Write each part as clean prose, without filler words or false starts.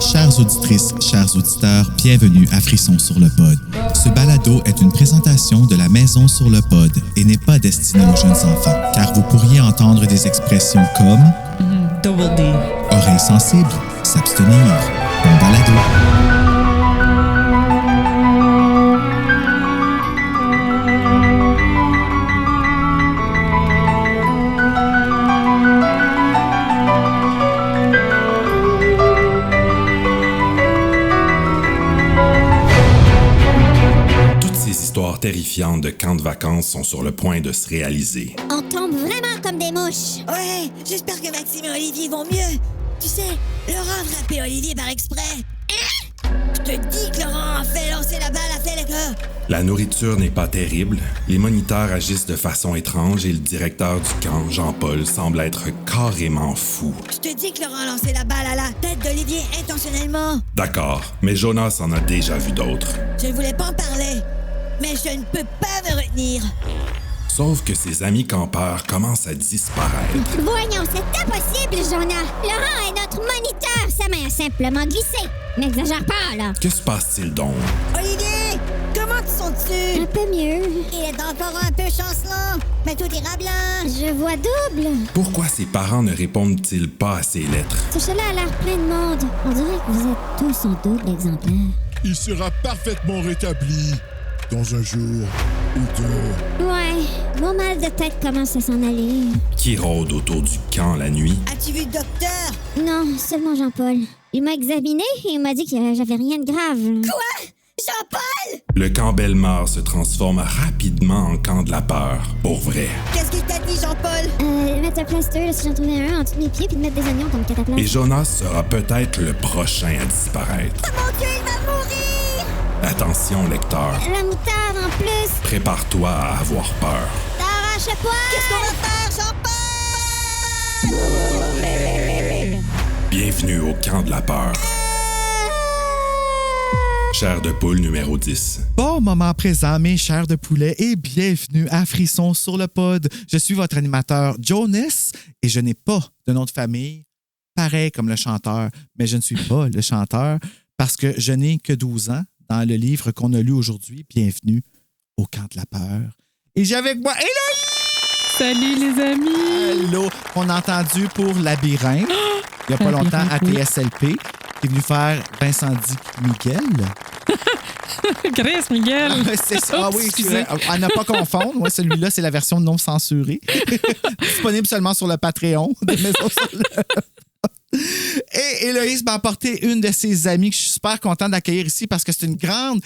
Chères auditrices, chers auditeurs, bienvenue à Frisson sur le pod. Ce balado est une présentation de la Maison sur le pod et n'est pas destiné aux jeunes enfants, car vous pourriez entendre des expressions comme Double D. oreilles sensibles, s'abstenir, bon balado. Terrifiantes de camps de vacances sont sur le point de se réaliser. On tombe vraiment comme des mouches. Ouais, j'espère que Maxime et Olivier vont mieux. Tu sais, Laurent a frappé Olivier par exprès. Je te dis que Laurent a fait lancer la balle à Feleka. La nourriture n'est pas terrible, les moniteurs agissent de façon étrange et le directeur du camp, Jean-Paul, semble être carrément fou. Je te dis que Laurent a lancé la balle à la tête d'Olivier intentionnellement. D'accord, mais Jonas en a déjà vu d'autres. Je ne voulais pas en parler, mais je ne peux pas me retenir. Sauf que ses amis campeurs commencent à disparaître. Voyons, c'est impossible, Jonah. Laurent est notre moniteur. Sa main a simplement glissé. N'exagère pas, là. Que se passe-t-il donc? Olivier, comment te sens-tu? Un peu mieux. Il est encore un peu chancelant, mais tout ira bien. Je vois double. Pourquoi ses parents ne répondent-ils pas à ses lettres? Ce chalet a l'air plein de monde. On dirait que vous êtes tous en double exemplaire. Il sera parfaitement rétabli dans un jour ou deux. Ouais, mon mal de tête commence à s'en aller. Qui rôde autour du camp la nuit? As-tu vu le docteur? Non, seulement Jean-Paul. Il m'a examiné et il m'a dit que j'avais rien de grave. Quoi? Jean-Paul? Le camp Bellemare se transforme rapidement en camp de la peur. Pour vrai. Qu'est-ce qu'il t'a dit, Jean-Paul? Mettre un plaster, là, si j'en trouvais un, en dessous de mes pieds, puis de mettre des oignons comme cataplasme. Et Jonas sera peut-être le prochain à disparaître. Oh mon Dieu, il va mourir! Attention, lecteur. La moutarde en plus. Prépare-toi à avoir peur. T'arrache-toi. Qu'est-ce qu'on va faire, Jean-Paul? Bienvenue au camp de la peur. Chair de poule numéro 10. Bon moment présent, mes chers de poulet, et bienvenue à Frisson sur le pod. Je suis votre animateur Jonas et je n'ai pas de nom de famille, pareil comme le chanteur, mais je ne suis pas le chanteur parce que je n'ai que 12 ans dans le livre qu'on a lu aujourd'hui. Bienvenue au camp de la peur. Et j'ai avec moi Héloïse! Salut les amis! Hello! On a entendu pour Labyrinthe, il n'y a pas longtemps à TSLP, qui est venu faire Vincent Di Miguel. Chris Miguel! C'est ça. Ah oui, c'est vrai. À ne pas confondre. Ouais, celui-là, c'est la version non censurée. Disponible seulement sur le Patreon de Maison sur le... Et Héloïse m'a apporté une de ses amies que je suis super content d'accueillir ici parce que c'est une grande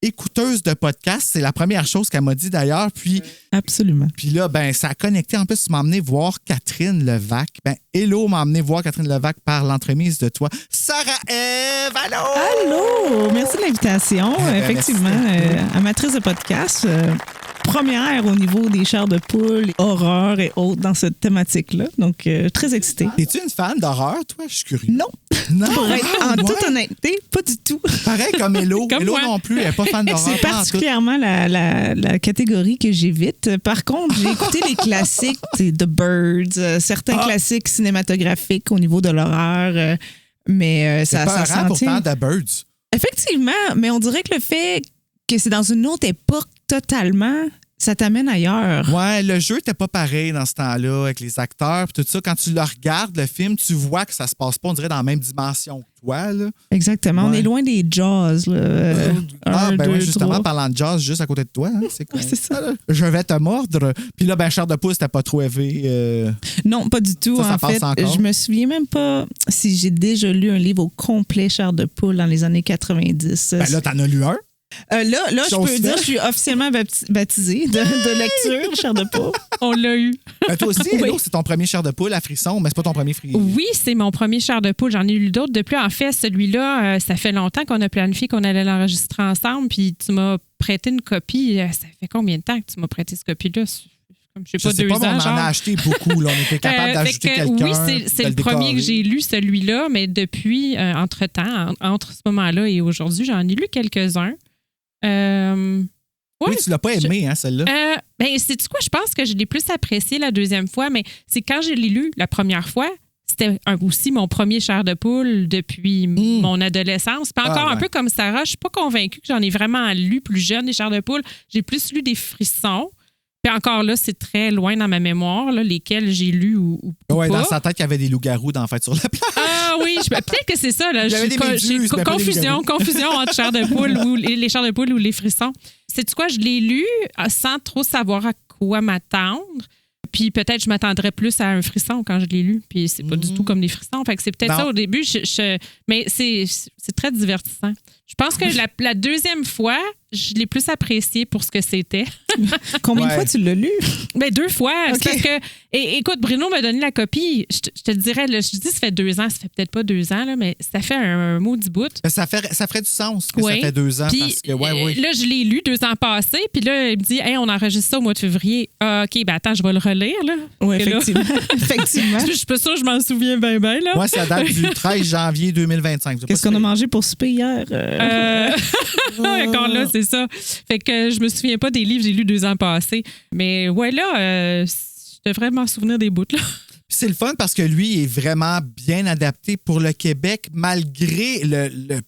écouteuse de podcast. C'est la première chose qu'elle m'a dit d'ailleurs. Puis, absolument. Puis là, ben, ça a connecté. En plus, tu m'as emmené voir Catherine Levac. Ben, Hello m'a emmené voir Catherine Levac par l'entremise de toi. Sarah-Ève, allô! Allô! Merci de l'invitation. Effectivement, amatrice de podcast. Première au niveau des chairs de poule, horreur et autres dans cette thématique-là. Donc, très excitée. Es-tu une fan d'horreur, toi? Je suis curieux. Non. Pour être en toute honnêteté, pas du tout. Pareil comme Hello. Comme Hello moi. non plus, elle n'est pas fan d'horreur. C'est particulièrement la catégorie que j'évite. Par contre, j'ai écouté les classiques, The Birds, certains classiques cinématographiques au niveau de l'horreur, mais ça s'en pourtant The Birds. Effectivement, mais on dirait que le fait que c'est dans une autre époque totalement, ça t'amène ailleurs. Ouais, le jeu n'était pas pareil dans ce temps-là avec les acteurs et tout ça. Quand tu le regardes, le film, tu vois que ça se passe pas, on dirait, dans la même dimension que toi. Là. Exactement. Ouais. On est loin des Jaws. Oui, justement, parlant de Jaws, juste à côté de toi. Hein, c'est ça. Je vais te mordre. Puis là, ben, chair de poule, c'était pas trop élevé. Non, pas du tout. Ça en passe fait, encore. Je me souviens même pas si j'ai déjà lu un livre au complet chair de poule dans les années 90. Ben là, t'en as lu un. Là, je peux dire que je suis officiellement baptisée de lecture, chair de poule. On l'a eu. Ben, toi aussi, Hello, c'est ton premier chair de poule à frisson, mais c'est pas ton premier frisson. Oui, c'est mon premier chair de poule. J'en ai lu d'autres depuis. En fait, celui-là, ça fait longtemps qu'on a planifié qu'on allait l'enregistrer ensemble, puis tu m'as prêté une copie. Ça fait combien de temps que tu m'as prêté cette copie-là? Comme, je sais pas, on en genre. a acheté beaucoup. Là. On était capable d'ajouter quelqu'un. Oui, c'est le premier que j'ai lu, celui-là, mais depuis, entre-temps, entre ce moment-là et aujourd'hui, j'en ai lu quelques-uns. Oui, tu l'as pas aimé, hein, celle-là? Ben, sais-tu quoi? Je pense que je l'ai plus apprécié la deuxième fois, mais c'est quand je l'ai lu la première fois, c'était aussi mon premier chair de poule depuis mon adolescence. Puis encore un peu comme Sarah, je suis pas convaincue que j'en ai vraiment lu plus jeune des chairs de poule. J'ai plus lu des frissons. Puis encore là, c'est très loin dans ma mémoire, là, lesquels j'ai lus ou ouais, pas. dans sa tête, il y avait des loups-garous dans Fête sur la plage. Ah oui, peut-être que c'est ça. Là. Il y avait des méduses, mais pas des Confusion entre chair de poule ou les chairs de poule ou les frissons. Sais-tu quoi? Je l'ai lu sans trop savoir à quoi m'attendre. Puis peut-être je m'attendrais plus à un frisson quand je l'ai lu. Puis c'est pas du tout comme des frissons. Fait que c'est peut-être ça au début. Mais c'est très divertissant. Je pense que la deuxième fois, je l'ai plus apprécié pour ce que c'était. Combien de fois tu l'as lu? Ben, 2 fois. Okay. C'est parce que, écoute, Bruno m'a donné la copie. Je te dirais, là, je dis ça fait 2 ans, ça fait peut-être pas 2 ans, là, mais ça fait un maudit bout. Ça ferait du sens que ça fait 2 ans. Puis, parce que, là, je l'ai lu 2 ans passés, puis là, il me dit, hey, on enregistre ça au mois de février. Ah, OK, ben attends, je vais le relire, là. Oui, effectivement. Effectivement. Je suis pas sûre, je m'en souviens bien, là. Moi, ça date du 13 janvier 2025. Qu'est-ce qu'on a mangé pour souper hier? Encore là, c'est ça. Fait que je me souviens pas des livres que j'ai lus 2 ans passés. Mais ouais, là, je devrais m'en souvenir des bouts, là. C'est le fun parce que lui est vraiment bien adapté pour le Québec, malgré le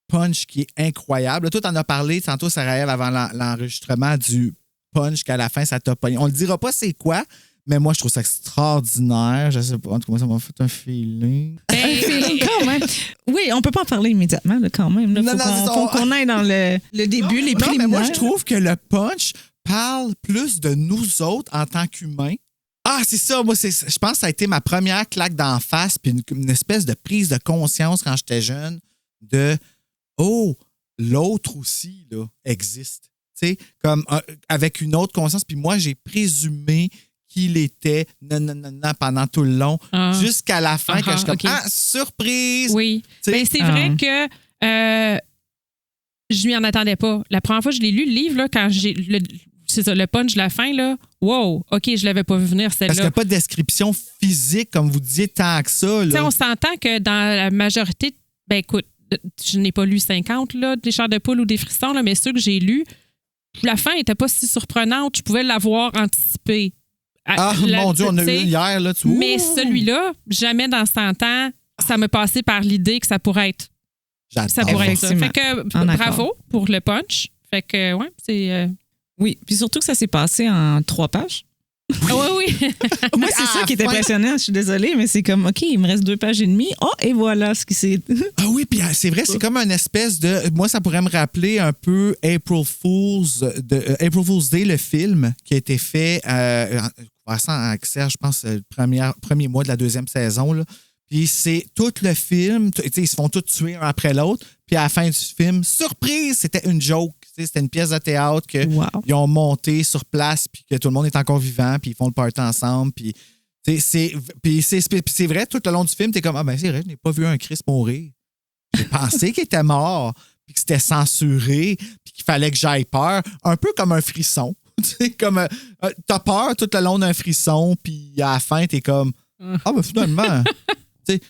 punch qui est incroyable. Toi, t'en as parlé tantôt, Sarah-Ève, avant l'enregistrement du punch qu'à la fin, ça t'a pogné. On le dira pas c'est quoi, mais moi, je trouve ça extraordinaire. Je sais pas, en tout cas, ça m'a fait un feeling. Quand même. Oui, on peut pas en parler immédiatement, là, quand même. Là. Faut qu'on aille dans le début, les préliminaires. Mais moi, je trouve que le punch parle plus de nous autres en tant qu'humains. Ah, c'est ça. Moi, je pense que ça a été ma première claque d'en face, puis une espèce de prise de conscience quand j'étais jeune de l'autre aussi là, existe. Tu sais, comme avec une autre conscience. Puis moi, j'ai présumé qu'il était non pendant tout le long, jusqu'à la fin, que je suis comme, surprise! Oui. Ben, c'est vrai que je m'y en attendais pas. La première fois que je l'ai lu, le livre, là, quand j'ai c'est ça, le punch de la fin, là, wow, OK, je l'avais pas vu venir, celle-là. Parce qu'il n'y a pas de description physique, comme vous disiez, tant que ça. Là. On s'entend que dans la majorité, ben écoute, je n'ai pas lu 50, là, des chairs de poule ou des frissons, là, mais ceux que j'ai lus, la fin n'était pas si surprenante. Je pouvais l'avoir anticipée. Mon Dieu, on a eu hier, là, tu vois. Mais celui-là, jamais dans 100 ans, ça me passait par l'idée que ça pourrait être. Ça pourrait être ça. Fait que bravo pour le punch. Fait que, ouais, c'est. Oui, puis surtout que ça s'est passé en 3 pages. Oui. Moi, c'est ça qui est impressionnant. Je suis désolée, mais c'est comme, OK, il me reste 2 pages et demie. Oh, et voilà ce qui s'est. Ah oui, puis c'est vrai, c'est comme une espèce de. Moi, ça pourrait me rappeler un peu April Fool's Day, le film qui a été fait avec Serge, je pense, le premier mois de la 2e saison. Là. Puis c'est tout le film. Ils se font tous tuer un après l'autre. Puis à la fin du film, surprise, c'était une joke. C'était une pièce de théâtre qu'ils ont monté sur place, puis que tout le monde est encore vivant, puis ils font le party ensemble. Puis c'est vrai, tout le long du film, t'es comme, c'est vrai, je n'ai pas vu un Christ mourir. J'ai pensé qu'il était mort, puis que c'était censuré, puis qu'il fallait que j'aille peur. Un peu comme un frisson. Comme t'as peur tout le long d'un frisson, puis à la fin, t'es comme, finalement...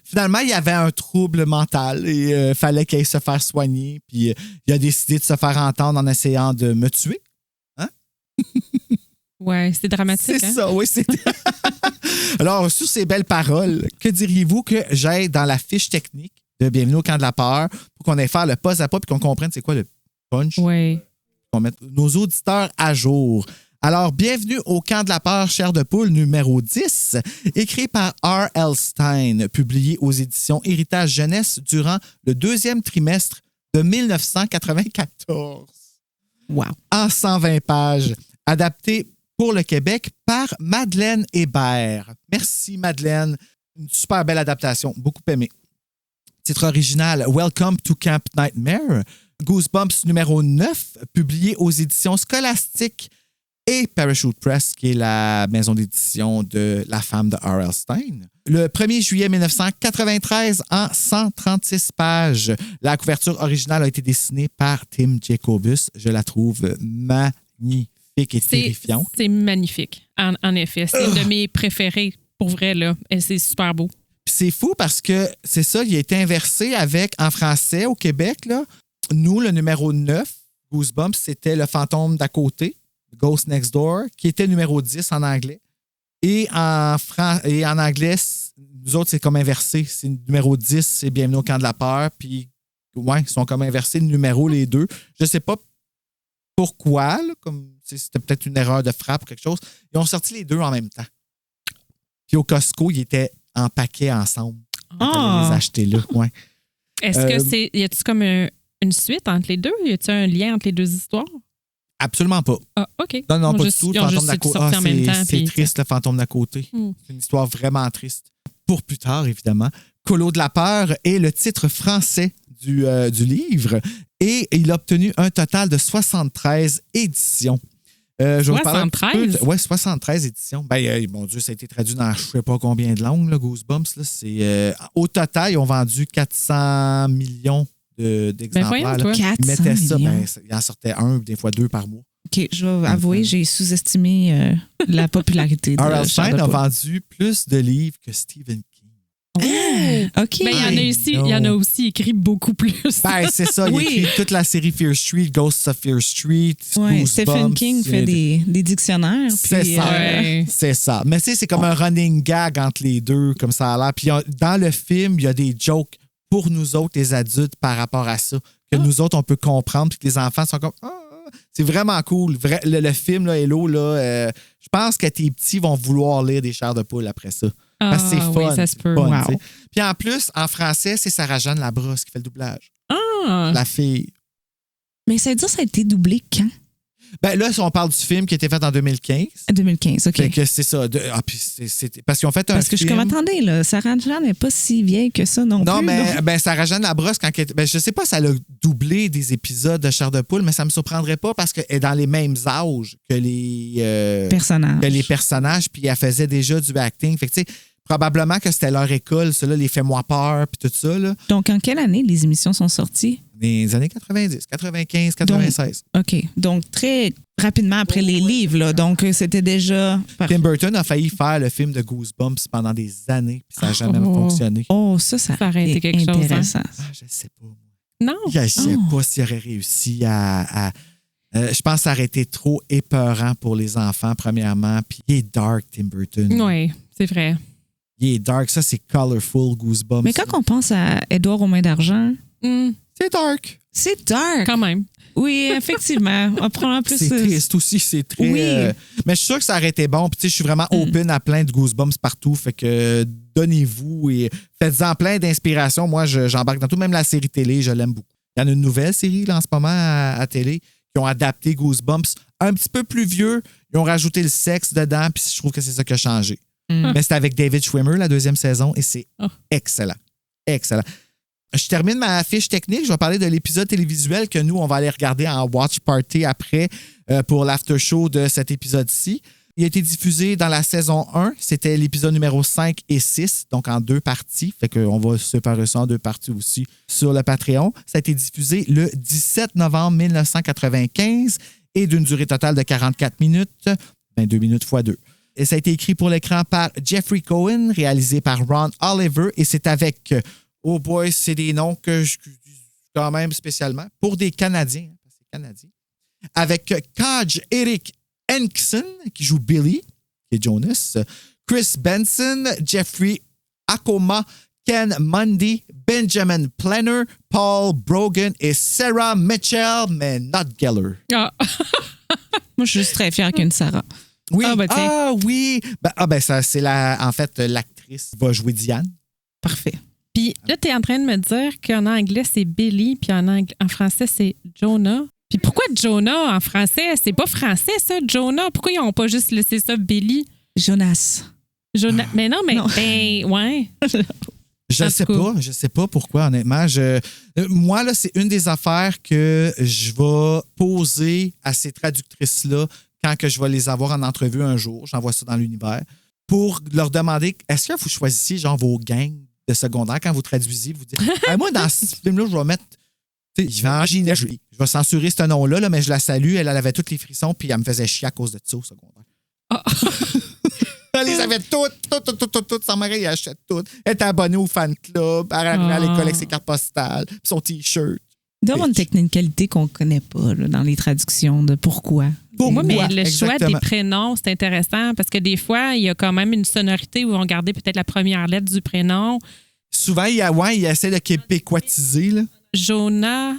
Finalement, il y avait un trouble mental et fallait qu'il se faire soigner. Puis il a décidé de se faire entendre en essayant de me tuer. Hein? Ouais, c'est dramatique. C'est ça, oui. Alors, sur ces belles paroles, que diriez-vous que j'aille dans la fiche technique de Bienvenue au camp de la peur pour qu'on aille faire le pas à pas et qu'on comprenne c'est quoi le punch? Oui. Qu'on mette nos auditeurs à jour. Alors, bienvenue au Camp de la peur, chair de poule numéro 10, écrit par R.L. Stein, publié aux éditions Héritage Jeunesse durant le 2e trimestre de 1994. Wow. En 120 pages, adapté pour le Québec par Madeleine Hébert. Merci, Madeleine. Une super belle adaptation, beaucoup aimé. Titre original, Welcome to Camp Nightmare. Goosebumps numéro 9, publié aux éditions Scolastiques et Parachute Press, qui est la maison d'édition de la femme de R.L. Stein. Le 1er juillet 1993, en 136 pages. La couverture originale a été dessinée par Tim Jacobus. Je la trouve magnifique et terrifiante. C'est magnifique, en effet. C'est une de mes préférées, pour vrai, là. C'est super beau. C'est fou parce que c'est ça, il a été inversé avec, en français, au Québec, là. Nous, le numéro 9, Goosebumps, c'était Le fantôme d'à côté, Ghost Next Door, qui était numéro 10 en anglais. Et en anglais, nous autres, c'est comme inversé. C'est numéro 10, c'est Bienvenue au camp de la peur. Puis, ouais, ils sont comme inversés de numéro, les deux. Je sais pas pourquoi, là, comme c'était peut-être une erreur de frappe ou quelque chose. Ils ont sorti les deux en même temps. Puis au Costco, ils étaient en paquet ensemble. On allait les acheter là. Ouais. Est-ce que y a-tu comme une suite entre les deux? Y a-tu un lien entre les deux histoires? Absolument pas. Ah, OK. Non, pas du tout. Le fantôme d'à côté. C'est puis... triste, le fantôme d'à côté. C'est une histoire vraiment triste. Pour plus tard, évidemment. Colo de la peur est le titre français du livre et il a obtenu un total de 73 éditions. 73? Oui, 73 éditions. Mon Dieu, ça a été traduit dans je ne sais pas combien de langues, là, Goosebumps. Là, c'est, au total, ils ont vendu 400 millions d'exemplaires. Ben, 400 millions. Il en sortait un, des fois 2 par mois. OK, je vais avouer, j'ai sous-estimé la popularité de R.L. Stein Stein a vendu plus de livres que Stephen King. OK. Mais il y en a aussi écrit beaucoup plus. C'est ça. Il a écrit toute la série Fear Street, Ghosts of Fear Street, Stephen King fait des dictionnaires. C'est ça. C'est ça. Mais c'est comme un running gag entre les deux, comme ça a l'air. Puis dans le film, il y a des jokes pour nous autres, les adultes, par rapport à ça. Que nous autres, on peut comprendre. Puis que les enfants sont comme... c'est vraiment cool. Le film, là, Hello, là, je pense que tes petits vont vouloir lire des chairs de poule après ça. Parce que c'est fun. Oui, ça se peut. Fun, puis en plus, en français, c'est Sarah-Jeanne Labrosse qui fait le doublage. La fille. Mais ça veut dire que ça a été doublé quand? Là, si on parle du film qui a été fait en 2015. 2015, OK. Fait que c'est ça. Parce qu'ils ont fait un film... Parce que je suis comme, attendez, là, Sarah-Jeanne n'est pas si vieille que ça non plus. Non, mais Sarah-Jeanne Labrosse, quand je sais pas si elle a doublé des épisodes de Chair de poule, mais ça me surprendrait pas parce qu'elle est dans les mêmes âges que les personnages, puis elle faisait déjà du acting. Fait que, tu sais, probablement que c'était leur école, ça, là, les Fais-moi peur, puis tout ça. Là. Donc, en quelle année les émissions sont sorties? Les années 90, 95, 96. OK. Donc, très rapidement après les livres, là. Donc, c'était déjà... Tim Burton a failli faire le film de Goosebumps pendant des années, puis ça n'a jamais fonctionné. Ça aurait été quelque intéressant. Chose. Je sais pas. Non. Je sais pas s'il aurait réussi à je pense que ça aurait été trop épeurant pour les enfants, premièrement. Puis il est dark, Tim Burton. Oui, c'est vrai. Il est dark. Ça, c'est colorful, Goosebumps. Mais quand on pense à Édouard aux mains d'argent... C'est dark. C'est dark. Quand même. Oui, effectivement. On prend en plus... C'est triste aussi. C'est très... Oui. mais je suis sûr que ça aurait été bon. Puis tu sais, je suis vraiment open à plein de Goosebumps partout. Fait que donnez-vous et faites-en plein d'inspiration. Moi, j'embarque dans tout. Même la série télé, je l'aime beaucoup. Il y en a une nouvelle série là, en ce moment à télé qui ont adapté Goosebumps un petit peu plus vieux. Ils ont rajouté le sexe dedans. Puis je trouve que c'est ça qui a changé. Mais c'est avec David Schwimmer, la 2e saison. Et c'est excellent. Excellent. Je termine ma fiche technique. Je vais parler de l'épisode télévisuel que nous, on va aller regarder en watch party après pour l'after show de cet épisode-ci. Il a été diffusé dans la saison 1. C'était l'épisode numéro 5 et 6, donc en 2 parties. Fait qu'on va séparer ça en 2 parties aussi sur le Patreon. Ça a été diffusé le 17 novembre 1995 et d'une durée totale de 44 minutes. 2 minutes x 2. Et ça a été écrit pour l'écran par Jeffrey Cohen, réalisé par Ron Oliver, et c'est avec... Oh boy, c'est des noms que je quand même spécialement. Pour des Canadiens. C'est Canadien. Avec Kaj Erik Enkson, qui joue Billy, qui est Jonas. Chris Benson, Jeffrey Akoma, Ken Mundy, Benjamin Planner, Paul Brogan et Sarah Mitchell, mais not Geller. Moi, je suis juste très fière qu'une Sarah. Oui. Oui. Ça, c'est en fait, l'actrice qui va jouer Diane. Parfait. Puis là, tu es en train de me dire qu'en anglais, c'est Billy, puis en français, c'est Jonah. Puis pourquoi Jonah en français? C'est pas français, ça, Jonah. Pourquoi ils n'ont pas juste laissé ça Billy? Jonas. Mais non, mais ouais. Je sais pas pourquoi, honnêtement. Moi, là, c'est une des affaires que je vais poser à ces traductrices-là quand que je vais les avoir en entrevue un jour. J'envoie ça dans l'univers. Pour leur demander, est-ce que vous choisissez genre vos gangs de secondaire quand vous traduisez? Vous dites, moi, dans ce film-là, je vais mettre... Je vais Angina Jolie. Je vais censurer ce nom-là, là, mais je la salue. Elle avait tous les frissons, puis elle me faisait chier à cause de ça au secondaire. Elle les avait toutes. Sa mère, elle achète toutes. Elle était abonnée au fan club. Elle arrivait à l'école avec ses cartes postales, son T-shirt. Il doit y avoir une technicalité qu'on ne connaît pas là, dans les traductions de pourquoi. Moi, mais le choix Exactement. des prénoms, c'est intéressant parce que des fois, il y a quand même une sonorité où on gardait peut-être la première lettre du prénom. Souvent, il essaie de québécoitiser. Là. Jonah.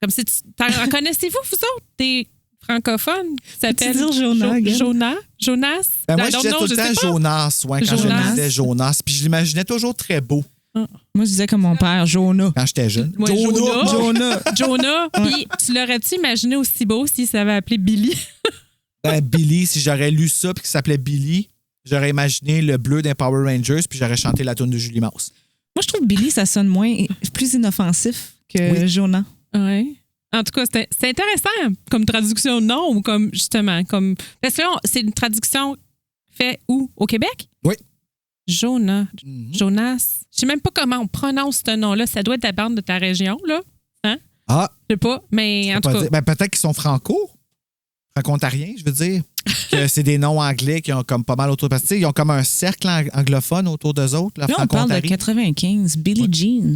Comme si en connaissez-vous, vous autres, des francophones qui s'appellent dire Jonah, Gab? Jonas? Ben, moi, I je don't disais know, tout le je sais temps pas. Jonas, quand Jonas. je disais Jonas. Puis je l'imaginais toujours très beau Moi, je disais comme mon père, Jonah. quand j'étais jeune. Ouais, Jonah. Jonah. Jonah. Puis tu l'aurais-tu imaginé aussi beau s'il s'avait appelé Billy? Ben, Billy, si j'aurais lu ça puis qu'il s'appelait Billy, j'aurais imaginé le bleu d'un Power Rangers puis j'aurais chanté la tune de Julie Mouse. Moi, je trouve Billy, ça sonne plus inoffensif que Oui. Jonah. Oui. En tout cas, c'est intéressant comme traduction, non? Ou comme, justement, comme. Parce que là, c'est une traduction faite où? Au Québec? Oui. Jonah. Mhm. Jonas. Je sais même pas comment on prononce ce nom-là. Ça doit être la bande de ta région, là. Hein? Ah, Je sais pas. Mais en tout cas. ben, peut-être qu'ils sont franco-ontariens, je veux dire. Que c'est des noms anglais qui ont comme pas mal autour. Parce que, tu sais, ils ont comme un cercle anglophone autour d'eux autres, la Là, on parle de franco-ontarie. 95. Billie Jeans.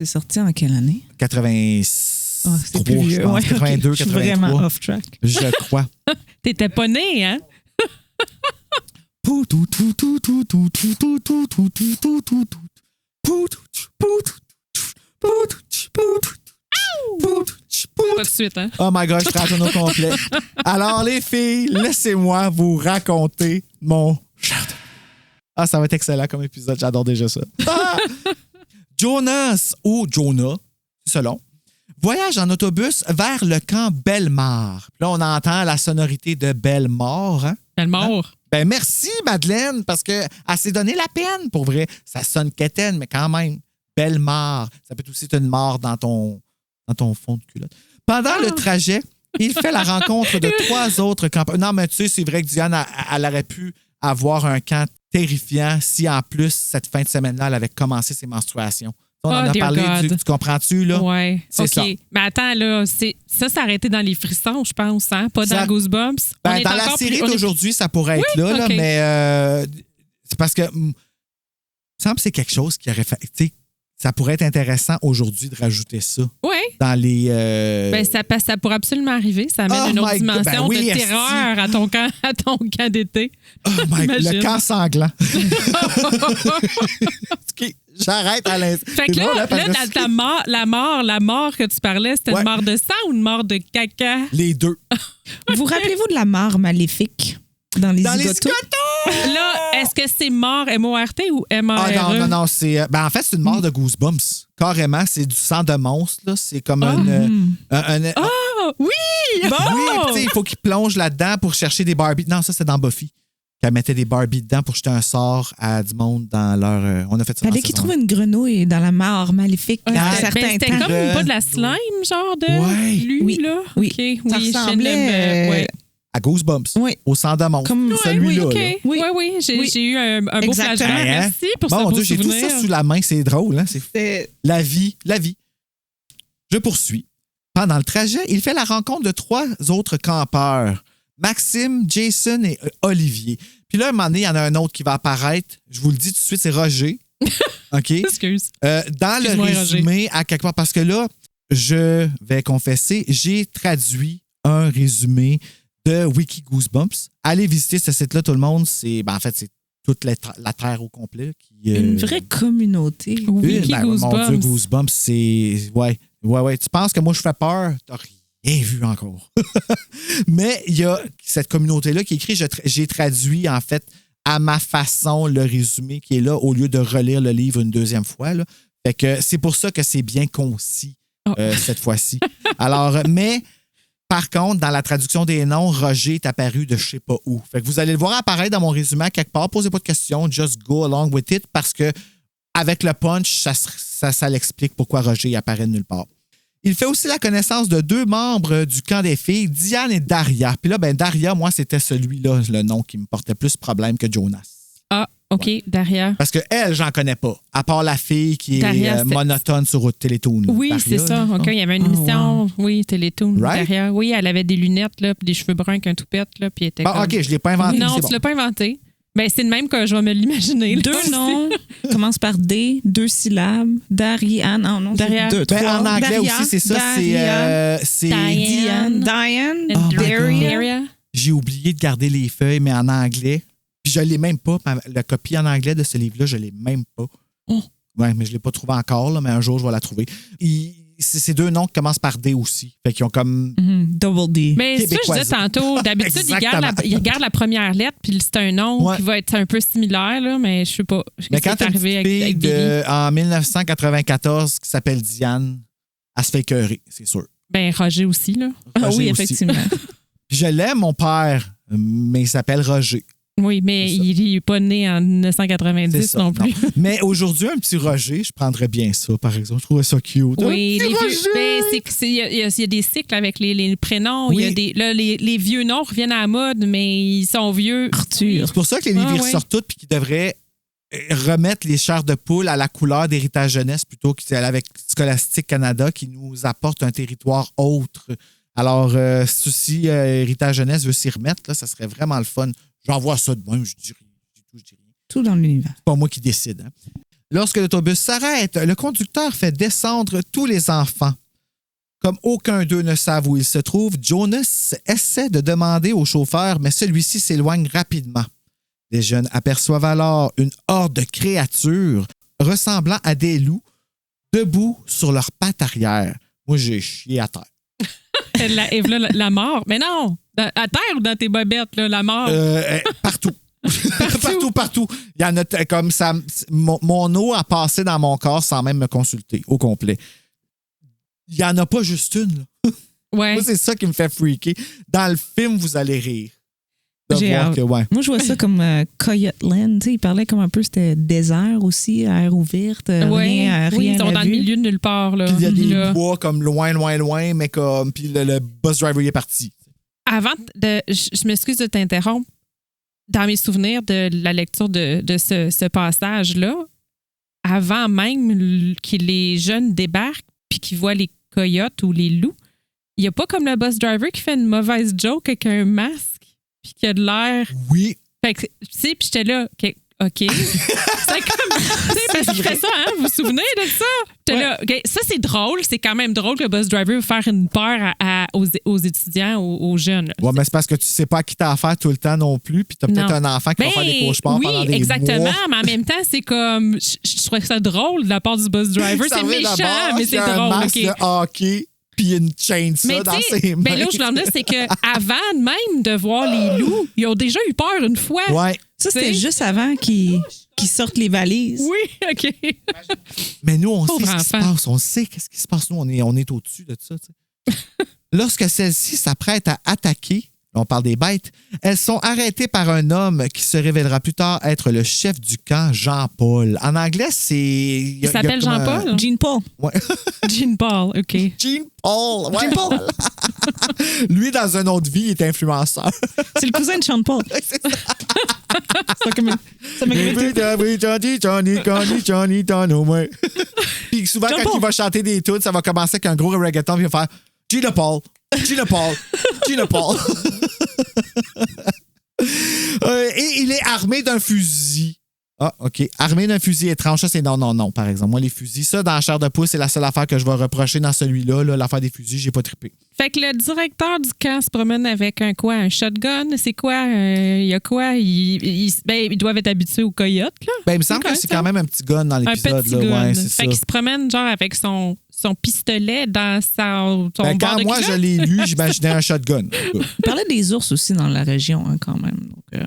C'est sorti en quelle année? 83, Ah, c'est plus je vieux. pense. Ouais, ok. 82, Je suis vraiment 83. off track. Je crois. T'étais pas né, hein? Pas de suite, hein? Oh my God, je ferai un tonneau complet. Alors, les filles, laissez-moi vous raconter mon chardonnay. Ah, ça va être excellent comme épisode. J'adore déjà ça. Ah! Jonas ou Jonah, selon, voyage en autobus vers le camp Bellemare. Puis là, on entend la sonorité de Bellemare. Hein? Elle est morte. Ben merci, Madeleine, parce qu'elle s'est donné la peine, pour vrai. Ça sonne quétaine, mais quand même, Bellemare. Ça peut aussi être une mort dans ton fond de culotte. Pendant le trajet, il fait la rencontre de 3 autres campeurs. Non, mais tu sais, c'est vrai que Diane, elle aurait pu avoir un camp terrifiant si, en plus, cette fin de semaine-là, elle avait commencé ses menstruations. On en Oh, a dear parlé, God. tu comprends-tu, là? Ouais. C'est OK. ça. Mais attends, là, ça arrêté dans les frissons, je pense, hein? Pas dans Ça- Goosebumps. On Ben, est dans la encore série on est- d'aujourd'hui, ça pourrait être Oui, là, OK. mais c'est parce que, il me semble que c'est quelque chose qui aurait fait. Tu sais, ça pourrait être intéressant aujourd'hui de rajouter ça Oui. dans les. Ben, ça pourrait absolument arriver. Ça amène Oh une autre my God. dimension Ben oui, de esti. terreur à ton camp d'été. Oh my God, Imagine. le camp sanglant. OK, j'arrête à l'instant. Fait que C'est drôle, là, hein, parce dans que la mort que tu parlais, c'était Ouais. une mort de sang ou une mort de caca? les deux. Vous rappelez-vous de la mare maléfique dans les Dans les zigotos? Là, est-ce que c'est mort M-O-R-T ou M-A-R-E? Ah non, c'est. Ben, en fait, c'est une mort de Goosebumps. Carrément, c'est du sang de monstre, là. C'est comme Ah, oui! Oui, puis tu sais, il faut qu'il plonge là-dedans pour chercher des Barbies. Non, ça, c'est dans Buffy. Qu'elle mettait des Barbies dedans pour jeter un sort à du monde dans leur. On a fait ça. Fallait qu'il trouve une grenouille dans la mare maléfique Ouais, à un c'était certain c'était temps. comme pas de la slime, genre de Ouais. lui, Oui. là? Oui. OK, oui, Ça je ressemblait, l'aime, ouais. À Goosebumps. Oui. Au sang de monstre. Comme- celui-là. OK. là. Oui, Oui. oui, j'ai Oui. j'ai eu un beau Exactement. flashback. Hein? Merci pour ce Bon, beau Dieu, j'ai tout souvenir. ça sous la main. C'est drôle, hein? C'est C'est- la vie, la vie. Je poursuis. Pendant le trajet, il fait la rencontre de 3 autres campeurs. Maxime, Jason et Olivier. Puis là, à un moment donné, il y en a un autre qui va apparaître. Je vous le dis tout de suite, c'est Roger. OK? Excuse. Dans le Excuse-moi, résumé, à quelque part, parce que là, je vais confesser, j'ai traduit un résumé de Wiki Goosebumps. Allez visiter ce site-là, tout le monde. En fait, c'est toute la Terre au complet. Une vraie communauté. Wiki Mon Dieu, Goosebumps. Goosebumps, c'est... Ouais. Tu penses que moi, je fais peur? T'as rien vu encore. Mais il y a cette communauté-là qui écrit, j'ai traduit, en fait, à ma façon, le résumé qui est là, au lieu de relire le livre une deuxième fois. Là. Fait que c'est pour ça que c'est bien concis cette fois-ci. Alors, mais... Par contre, dans la traduction des noms, Roger est apparu de je sais pas où. Fait que vous allez le voir apparaître dans mon résumé à quelque part. Posez pas de questions, just go along with it parce que avec le punch, ça l'explique pourquoi Roger apparaît de nulle part. Il fait aussi la connaissance de 2 membres du camp des filles, Diane et Daria. Puis là, Daria, moi, c'était celui-là, le nom qui me portait plus problème que Jonas. Ah, OK, Daria. Parce que elle, j'en connais pas. À part la fille qui est Daria, c'était- monotone sur Télétoon. Oui, Daria, c'est ça. là. OK, il y avait une Oh, émission, oui, Télétoon, Right? Daria. Oui, elle avait des lunettes, là, puis des cheveux bruns avec un toupette, là, puis elle était Bon, comme... OK, je l'ai pas inventé. Non, c'est tu bon. l'as pas inventé. Ben, c'est le même que je vais me l'imaginer. là. 2 noms commencent par D, 2 syllabes. Darianne. Non, Daria. c'est 2, 3. Ben, en anglais Daria, aussi, c'est ça. C'est Diane. Diane. Oh my God. Daria. J'ai oublié de garder les feuilles, mais en anglais. Puis je l'ai même pas. La copie en anglais de ce livre-là, je l'ai même pas. Oh. Ouais, mais je l'ai pas trouvé encore, là, mais un jour, je vais la trouver. C'est 2 noms qui commencent par D aussi. Fait qu'ils ont comme... Double D. Mais c'est ça que je disais tantôt. D'habitude, il garde la première lettre, puis c'est un nom qui va être un peu similaire, là, mais je sais pas. Mais quand c'est t'as une arrivé petite fille Billy. en 1994 qui s'appelle Diane, elle se fait écœurer, c'est sûr. Ben, Roger aussi, là. Ah Roger oui, aussi. effectivement. Je l'aime, mon père, mais il s'appelle Roger. Oui, mais C'est ça. il n'est pas né en C'est 1990 ça, non plus. non. Mais aujourd'hui, un petit Roger, je prendrais bien ça, par exemple. Je trouvais ça cute. Oui, Un petit Roger! il y a des cycles avec les prénoms. Oui. Il y a les vieux noms reviennent à la mode, mais ils sont vieux. Arthur. C'est pour ça que les livres Ah, ils ressortent tous puis qu'ils devraient remettre les chairs de poule à la couleur d'Héritage Jeunesse plutôt qu'elle avec Scholastique Canada qui nous apporte un territoire autre. Alors, si Héritage Jeunesse veut s'y remettre, là, ça serait vraiment le fun. J'envoie ça de même, je dis rien. Tout dans l'univers. C'est pas moi qui décide. Hein. Lorsque l'autobus s'arrête, le conducteur fait descendre tous les enfants. Comme aucun d'eux ne savent où ils se trouvent, Jonas essaie de demander au chauffeur, mais celui-ci s'éloigne rapidement. Les jeunes aperçoivent alors une horde de créatures ressemblant à des loups debout sur leurs pattes arrière. Moi, j'ai chié à terre. La mort. Mais non! À terre ou dans tes bobettes, là, la mort? Partout. Partout. Il y en a comme ça. Mon eau a passé dans mon corps sans même me consulter au complet. Il n'y en a pas juste une. Là. Ouais. Moi, c'est ça qui me fait freaker. Dans le film, vous allez rire. De J'ai voir hâte. que, ouais. Moi, je vois ça comme Coyote Land. Tu sais, il parlait comme un peu, c'était désert aussi, air ouverte. Oui, Rien ils sont à dans vue. le milieu de nulle part. Là. Puis il y a des Là. bois comme loin, mais comme. Puis le bus driver il est parti. Avant je m'excuse de t'interrompre. Dans mes souvenirs de la lecture de ce passage-là, avant même que les jeunes débarquent puis qu'ils voient les coyotes ou les loups, il n'y a pas comme le bus driver qui fait une mauvaise joke avec un masque puis qui a de l'air. Oui. Fait que, tu sais, puis j'étais là, OK. C'est comme. Tu sais, parce qu'il fait ça, hein? Vous vous souvenez de ça? J'étais là, OK. Ça, c'est drôle. C'est quand même drôle que le bus driver veut faire une peur aux étudiants, aux jeunes. Là. Ouais, mais c'est parce que tu sais pas à qui t'as affaire tout le temps non plus. Puis t'as peut-être Non. un enfant qui va faire des cauchemars oui, pendant des exactement. mois. Mais en même temps, c'est comme. Je trouvais ça drôle de la part du bus driver. Ça C'est revient méchant, d'abord, mais il y c'est a un drôle. masque OK. de hockey puis une chainsaw Mais dans tu sais, ses mains. ben là où je l'en ai, c'est qu'avant même de voir les loups, ils ont déjà eu peur une fois. Ouais. Ça, c'était T'sais. juste avant qu'ils sortent les valises. Oui, OK. Mais nous, on Pauvre sait ce qui se enfant. passe. On sait qu'est-ce qui se passe. Nous, on est au-dessus de ça. Tu sais. Lorsque celles-ci s'apprêtent à attaquer, on parle des bêtes, elles sont arrêtées par un homme qui se révélera plus tard être le chef du camp, Jean-Paul. En anglais, c'est... Il s'appelle Jean-Paul? Jean Paul. Ouais. Jean Paul, OK. Jean-Paul. Ouais. Lui, dans une autre vie, il est influenceur. C'est le cousin de Sean Paul. C'est ça. Ça m'a Puis souvent, Jean quand Paul. il va chanter des tunes, ça va commencer avec un gros reggaeton, puis il va faire Gina Paul, Gina Paul, Gina Paul. Et il est armé d'un fusil. Ah, OK. Armé d'un fusil étrange, ça, c'est non, par exemple. Moi, les fusils, ça, dans la chair de poule, c'est la seule affaire que je vais reprocher dans celui-là. Là, l'affaire des fusils, j'ai pas trippé. Fait que le directeur du camp se promène avec un quoi? Un shotgun? C'est quoi? Il y a quoi? Ils doivent être habitués aux coyotes, là. Ben, il me semble Ok, que c'est ça. quand même un petit gun dans Un l'épisode. petit là. gun. Ouais, c'est fait ça. qu'il se promène genre avec son pistolet dans son Ben, bord quand de moi, culotte. je l'ai lu, j'imaginais un shotgun. Il parlait des ours aussi dans la région, hein, quand même. Donc,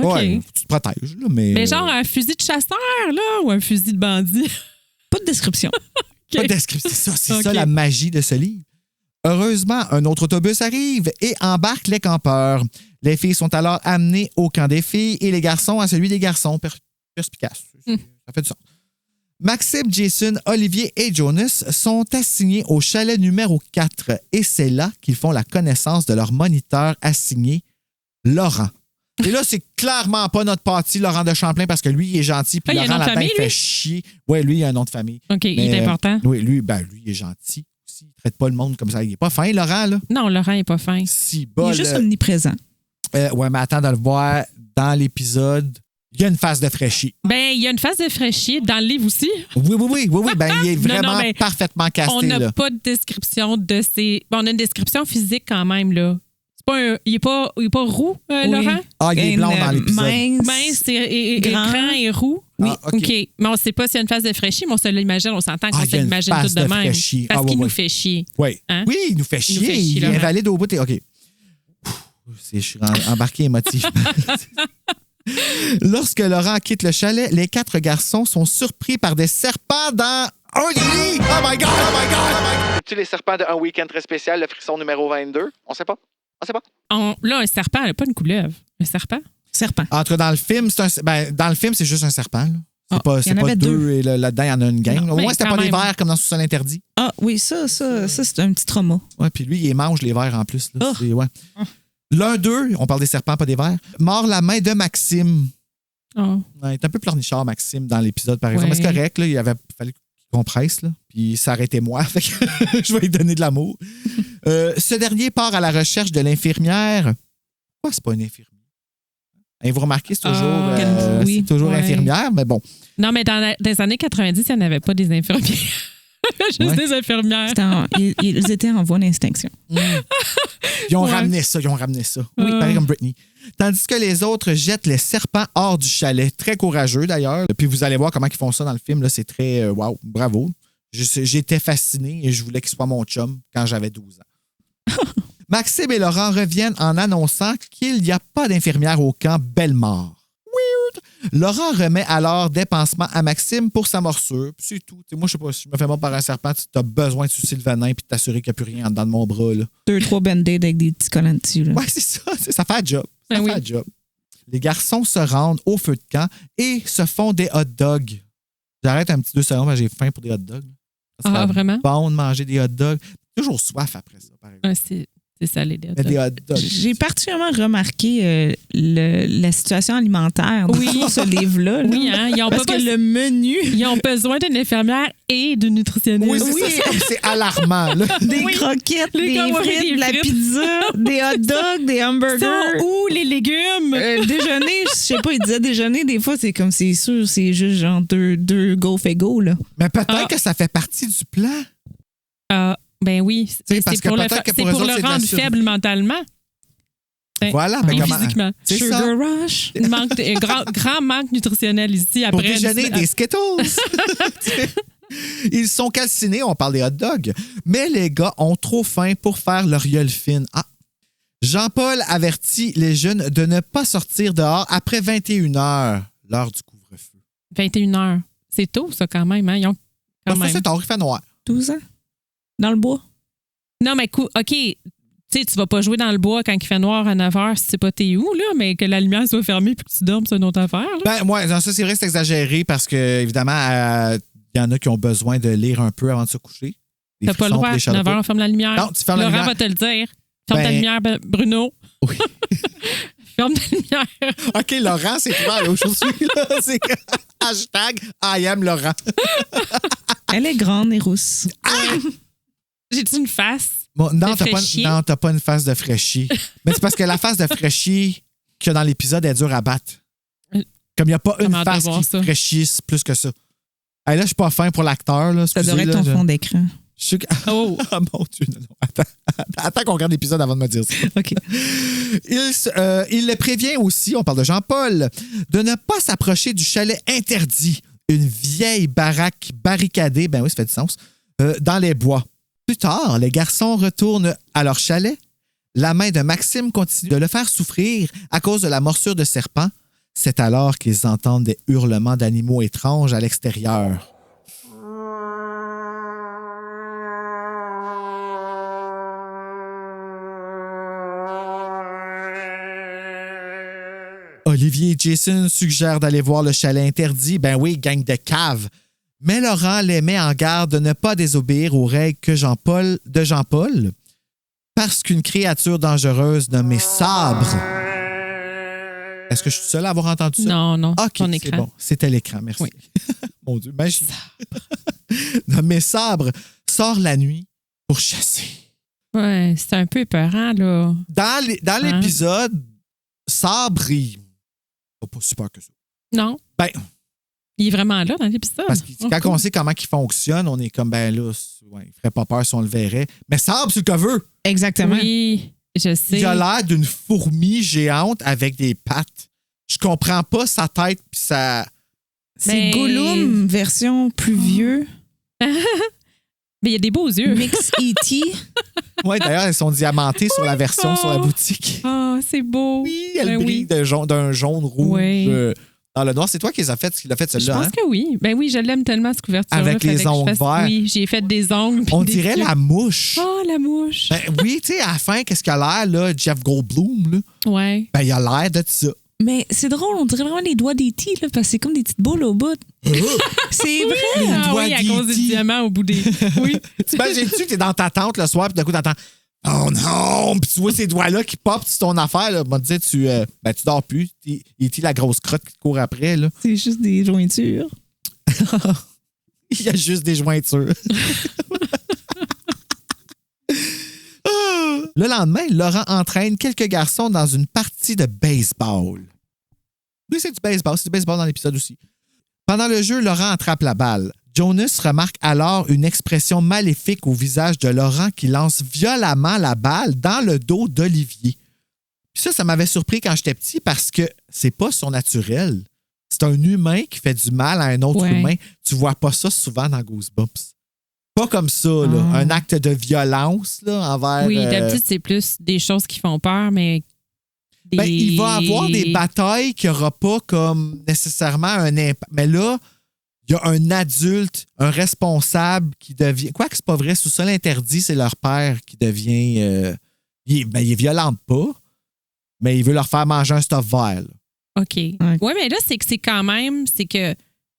OK. Ouais, tu te protèges, là, mais... Mais genre un fusil de chasseur, là, ou un fusil de bandit? pas de description. Pas de description. C'est ça OK. la magie de ce livre. Heureusement, un autre autobus arrive et embarque les campeurs. Les filles sont alors amenées au camp des filles et les garçons à celui des garçons. Perspicace. Ça fait du sens. Maxime, Jason, Olivier et Jonas sont assignés au chalet numéro 4 et c'est là qu'ils font la connaissance de leur moniteur assigné, Laurent. Et là, c'est clairement pas notre parti, Laurent de Champlain, parce que lui, il est gentil, puis Ah, il a un Laurent nom de là-dedans, il famille, fait lui? chier. Oui, lui, il a un nom de famille. OK, il Mais, est important. Oui, lui, il est gentil aussi. Il traite pas le monde comme ça. Il est pas fin, Laurent, là. Non, Laurent est pas fin. Si Il bol. est juste omniprésent. Ouais, mais attends de le voir dans l'épisode, il y a une face de fraîchis. Ben, il y a une phase de fraîchier dans le livre aussi. Oui. Ben, il est vraiment Non, mais parfaitement casté. On n'a là. pas de description de ses. Bon, on a une description physique quand même, là. C'est pas il est pas roux, Oui. Laurent? Ah, il est blanc dans l'épisode. Mince et grand. grand et roux. Oui. Ah, OK. Mais on ne sait pas s'il y a une phase de fraîchis, mais on se l'imagine, on s'entend qu'on Ah, il y se a une l'imagine phase tout de de même. fraîchis. Parce Ah, qu'il ouais. nous fait chier. Oui. Hein? Oui, il nous fait chier. nous fait chier, il est Laurent. invalide au bout. OK. Je suis embarqué émotivement. Lorsque Laurent quitte le chalet, les 4 garçons sont surpris par des serpents dans un lit. Oh my God! C'est-tu les serpents de Un week-end très spécial, le frisson numéro 22? On sait pas. Là, un serpent, elle n'a pas une couleuvre. Un serpent? Serpent. Entre dans le film, dans le film, c'est juste un serpent. Là. C'est il y en pas avait deux et là-dedans, il y en a une gang. Non, Au mais moins, c'était quand pas des même. vers comme dans Sous-sol interdit. Ah oui, ça c'est un petit trauma. Ouais, puis lui, il mange les vers en plus. Là. Oh. C'est- ouais. L'un d'eux, on parle des serpents, pas des vers, mord la main de Maxime. Oh. Ouais, il est un peu pleurnichard, Maxime, dans l'épisode, par exemple. Ouais. Mais c'est correct, là, il fallait qu'on presse, là. Puis ça arrêtait moi, fait que je vais lui donner de l'amour. Ce dernier part à la recherche de l'infirmière. Pourquoi c'est pas une infirmière? Et vous remarquez, c'est toujours, oui, c'est toujours ouais. infirmière, mais bon. Non, mais dans les années 90, il n'y en avait pas des infirmières. Juste Ouais. des infirmières. Ils étaient en voie d'extinction. Ils ont Ouais. ramené ça. Oui. Pareil comme Britney. Tandis que les autres jettent les serpents hors du chalet. Très courageux, d'ailleurs. Puis vous allez voir comment ils font ça dans le film. Là, c'est très... wow, bravo. J'étais fasciné et je voulais qu'il soit mon chum quand j'avais 12 ans. Maxime et Laurent reviennent en annonçant qu'il n'y a pas d'infirmière au camp Bellemare. Weird. Laurent remet alors des pansements à Maxime pour sa morsure. Puis c'est tout. T'sais, moi, je sais pas, si je me fais mordre par un serpent, tu as besoin de sucer le venin et de t'assurer qu'il n'y a plus rien en dedans de mon bras. Là. 2-3 band-aids avec des petits collants dessus. Là. Ouais, c'est ça. Ça fait un job. Ça Ben fait oui. un job. Les garçons se rendent au feu de camp et se font des hot dogs. J'arrête un petit 2 secondes, j'ai faim pour des hot dogs. Ça serait Vraiment? bon de manger des hot dogs. Toujours soif après ça, par exemple. C'est salé, des hot Mais dogs. des hot dogs. J'ai particulièrement remarqué la situation alimentaire dans ce livre-là. là. Oui, hein? Ils ont Parce pas que le menu, Ils ont besoin d'une infirmière et d'une nutritionniste. Oui, c'est ça. C'est comme c'est alarmant. Là. des Oui. croquettes, Les des croquettes, frites, des de la frites. pizza, des hot dogs, des hamburgers. Sont où les légumes? Déjeuner, je sais pas, il disait déjeuner, des fois, c'est comme, c'est sûr, c'est juste genre deux go fego, là. Mais peut-être Ah. que ça fait partie du plan. Ben oui. sais, parce C'est que pour le, peut-être que c'est pour eux pour autres, le c'est de la rendre survie. faible mentalement. Ben, Voilà. Ben et comment- physiquement. C'est Sugar ça. Rush. Il manque un grand manque nutritionnel ici. Pour Après, déjeuner, des Skittles. Ils sont calcinés, on parle des hot dogs. Mais les gars ont trop faim pour faire leur gueule fine. Ah. Jean-Paul avertit les jeunes de ne pas sortir dehors après 21 heures, l'heure du couvre-feu. 21 heures. C'est tôt, ça, quand même. Hein? Ils ont quand Ça, même. c'est tard, il fait noir. 12 ans. Dans le bois. Non, mais OK, tu sais, tu vas pas jouer dans le bois quand il fait noir à 9 h si tu sais pas t'es où, là, mais que la lumière soit fermée puis que tu dormes, c'est une autre affaire. Là. Ben, ouais, non, ça, c'est vrai, c'est exagéré parce que, évidemment, il y en a qui ont besoin de lire un peu avant de se coucher. Des T'as pas le frissons, droit. des 9 chaloupes. h, on ferme la lumière. Non, tu fermes la Laurent lumière. va te le dire. Ferme ta Ben- lumière, Bruno. Oui. Ferme ta lumière. OK, Laurent, c'est toi, là, aujourd'hui. Là, c'est que- hashtag I am Laurent. Elle est grande et rousse. J'ai-tu une face? Bon, non, De fraîchis? t'as pas une face de fraîchis. Mais c'est parce que la face de fraîchis qu'il y a dans l'épisode est dure à battre. Comme il n'y a pas une Comment face devoir qui ça? fraîchisse plus que ça. Hey, là, je suis pas fin pour l'acteur. Là, Ça excusez, devrait être là, ton fond d'écran. je suis... Oh! Ah, mon Dieu, non. Attends qu'on regarde l'épisode avant de me dire ça. OK. Il le prévient aussi, on parle de Jean-Paul, de ne pas s'approcher du chalet interdit, une vieille baraque barricadée, ben oui, ça fait du sens, dans les bois. Plus tard, les garçons retournent à leur chalet. La main de Maxime continue de le faire souffrir à cause de la morsure de serpent. C'est alors qu'ils entendent des hurlements d'animaux étranges à l'extérieur. Olivier et Jason suggèrent d'aller voir le chalet interdit. Ben oui, gang de caves. Mais Laurent les met en garde de ne pas désobéir aux règles de Jean-Paul parce qu'une créature dangereuse nommée Sabre. Est-ce que je suis seul à avoir entendu ça? Non, OK, ton c'est écran. bon. C'était l'écran, merci. Oui. Mon Dieu, magie. Nommé Sabre sort la nuit pour chasser. Ouais, c'est un peu épeurant, là. Dans l'épisode, Sabre, Pas super que ça. Non. Ben, Il est vraiment là dans l'épisode. parce que quand on sait comment il fonctionne, on est comme, ben là, il ferait pas peur si on le verrait. Mais Sable sur le cover, Exactement. Oui, je sais. il a l'air d'une fourmi géante avec des pattes. Je comprends pas sa tête puis sa... C'est Mais- Gollum, version plus vieux. Mais il a des beaux yeux. Mix E.T. Ouais, d'ailleurs, elles sont diamantées sur la version sur la boutique. Ah, c'est beau. Oui, elle Ben brille d'un jaune rouge. Oui. Dans le noir, c'est toi qui l'as fait Je celle-là, pense hein? que oui. Ben oui, je l'aime tellement, cette couverture-là. Avec les Fallait que je ongles fasse- verts. Oui, j'ai fait des ongles. puis On des dirait yeux. la mouche. Oh, la mouche. Ben oui, tu sais, à la fin, qu'est-ce qu'il a l'air, là, Jeff Goldblum, là? Ouais. Ben, il a l'air de ça. Mais c'est drôle, on dirait vraiment les doigts d'E.T. là, parce que c'est comme des petites boules au bout. C'est vrai. Ah doigts oui, à cause du d'E.T. diamant au bout des... Oui. T'imagines-tu que t'es dans ta tente le soir, puis d'un coup, t'entends « Oh non! » Puis tu vois ces doigts-là qui popent sur ton affaire, là. Moi, tu tu dors plus. E.T. la grosse crotte qui te court après, là. C'est juste des jointures. Il y a juste des jointures. Le lendemain, Laurent entraîne quelques garçons dans une partie de baseball. Oui, c'est du baseball. C'est du baseball dans l'épisode aussi. Pendant le jeu, Laurent attrape la balle. Jonas remarque alors une expression maléfique au visage de Laurent qui lance violemment la balle dans le dos d'Olivier. Puis ça m'avait surpris quand j'étais petit parce que c'est pas surnaturel. C'est un humain qui fait du mal à un autre Ouais. humain. Tu vois pas ça souvent dans Goosebumps. Pas comme ça, là. Ah. Un acte de violence là, envers... Oui, d'habitude, c'est plus des choses qui font peur, mais... Ben, il va avoir des batailles qui n'aura pas comme nécessairement un impact. Mais là, il y a un adulte, un responsable qui devient... Quoi que c'est pas vrai, sous ça l'interdit, c'est leur père qui devient... il est violent pas, mais il veut leur faire manger un stuff vert. Là. OK. Oui, mais là, c'est que c'est quand même... C'est que...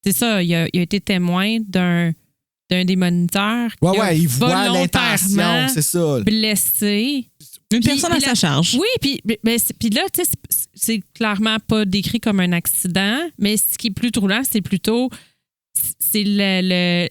C'est ça, il a été témoin d'un des moniteurs qui a Il voit l'intention, volontairement c'est ça. blessé. Une Puis- personne à puis sa là- charge. Oui, puis là, tu sais, c'est clairement pas décrit comme un accident, mais ce qui est plus troublant, c'est plutôt c'est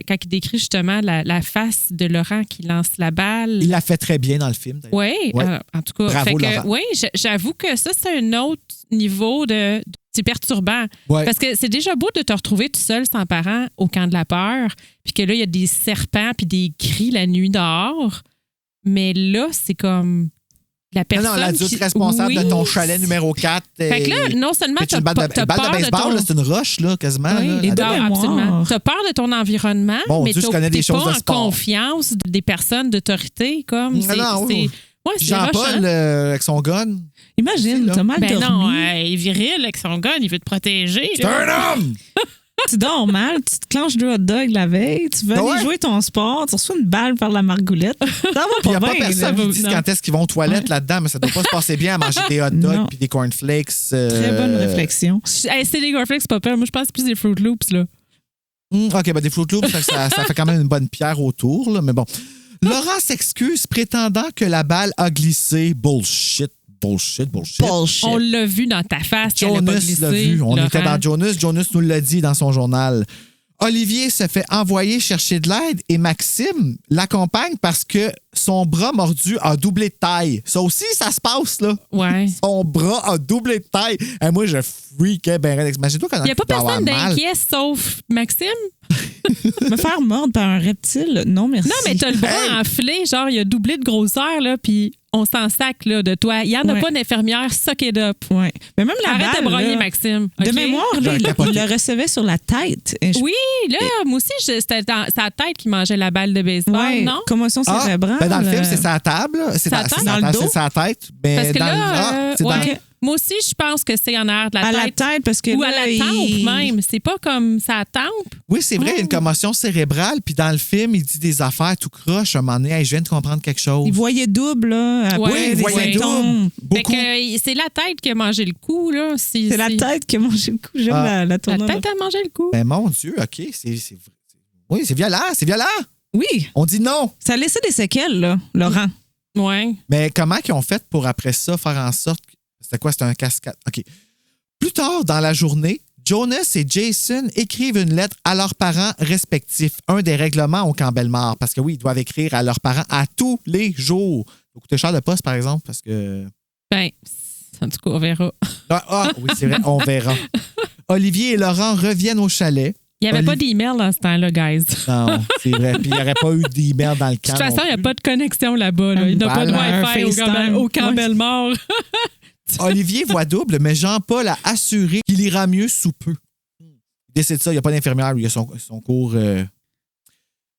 quand il décrit justement la face de Laurent qui lance la balle. Il l'a fait très bien dans le film. d'ailleurs. Oui, Ouais. en tout cas. Bravo, Laurent. Oui, j'avoue que ça, c'est un autre niveau de. C'est perturbant. Ouais. Parce que c'est déjà beau de te retrouver tout seul sans parents au camp de la peur, puis que là, il y a des serpents puis des cris la nuit dehors. Mais là, c'est comme la personne. Non, l'adulte qui- responsable Oui. de ton chalet numéro 4. Fait que là, non seulement t'as une balle t'as de peur de baseball, ton... là, c'est une roche, là, quasiment. Oui, là. les deux Ah, mémoire. absolument. T'as peur de ton environnement, Bon mais Dieu, je connais t'es des choses pas de en sport. confiance des personnes d'autorité. Comme c'est, Non, c'est, ouais, c'est Jean-Paul, rochant. avec son gun. Imagine, là. t'as mal Ben dormi. non, il est viril avec son gun, il veut te protéger. C'est là. un homme! Tu dors mal, tu te clenches deux hot dogs la veille, tu veux Ah ouais? aller jouer ton sport, tu reçois une balle par la margoulette. Ça va Puis il n'y a pas pas bien. personne là. qui dit non. quand est-ce qu'ils vont aux toilettes là-dedans, mais ça ne doit pas se passer bien à manger des hot Non. dogs puis des cornflakes. Très bonne réflexion. Hey, c'est des cornflakes, c'est pas peur. Moi, je pense plus des Fruit Loops. Là. OK, ben des Fruit Loops, ça fait quand même une bonne pierre autour, là, mais bon. Laurent s'excuse prétendant que la balle a glissé. Bullshit. Bullshit. On l'a vu dans ta face. qu'elle a pas Jonas glissé, l'a vu. On Laurent. était dans Jonas. Jonas nous l'a dit dans son journal. Olivier se fait envoyer chercher de l'aide et Maxime l'accompagne parce que son bras mordu a doublé de taille. Ça aussi, ça se passe, là. Ouais. Son bras a doublé de taille. Et moi, je freakais ben raide. Imagine-toi quand Il n'y a pas tu dois avoir personne mal. d'inquiet sauf Maxime. Me faire mordre par un reptile? Non, merci. Non, mais t'as le bras Hey! enflé, genre, il a doublé de grosseur, là, puis on s'en sac là, de toi. Il n'y en a Ouais. pas d'infirmière, suck it up. Ouais. Mais même la Arrête balle, de broyer, là, Maxime. de OK? mémoire, là, J'aurais capoté. il le recevait sur la tête. Et je- Oui, là, moi aussi, c'était sa tête qui mangeait la balle de baseball, Ouais, non? commotion Ah, cérébrale. ben dans le film, c'est sa table. C'est Sa sa table? c'est Dans sa le table, dos? c'est sa tête. Mais Parce que dans là, c'est dans ouais. le- Moi aussi, je pense que c'est en arrière de la à la tête. tête, parce que Ou à là, la tempe il- même. C'est pas comme sa tempe. Oui, c'est vrai, il y a une commotion cérébrale. Puis dans le film, il dit des affaires tout croche. À un moment donné, hey, je viens de comprendre quelque chose. Il voyait double, là. Après, Ouais, il des voyait symptômes. Fait Beaucoup. que c'est la tête qui a mangé le coup, là. C'est la tête qui a mangé le coup. J'aime Ah. la La tournure. tête a mangé le coup. Ben mon Dieu, OK. Oui, c'est violent, c'est violent. Oui, On dit non. ça a laissé des séquelles, là, Laurent. Ouais. Mais comment ils ont fait pour après ça faire en sorte que... C'était quoi? C'était un cascade. OK. Plus tard dans la journée, Jonas et Jason écrivent une lettre à leurs parents respectifs. Un des règlements au camp Bellemare. Parce que oui, ils doivent écrire à leurs parents à tous les jours. Ça coûte cher de poste, par exemple, parce que... Ben, En tout cas, on verra. Ah, oui, c'est vrai, on verra. Olivier et Laurent reviennent au chalet. Il n'y avait pas d'email dans ce temps-là, guys. Non, c'est vrai. Puis il n'y aurait pas eu d'email dans le camp. De toute façon, il n'y a pas de connexion là-bas. Là. Il n'y a pas de Wi-Fi au camp Bellemare. Olivier voit double, mais Jean-Paul a assuré qu'il ira mieux sous peu. Il décide ça, il n'y a pas d'infirmière, lui, il a son cours.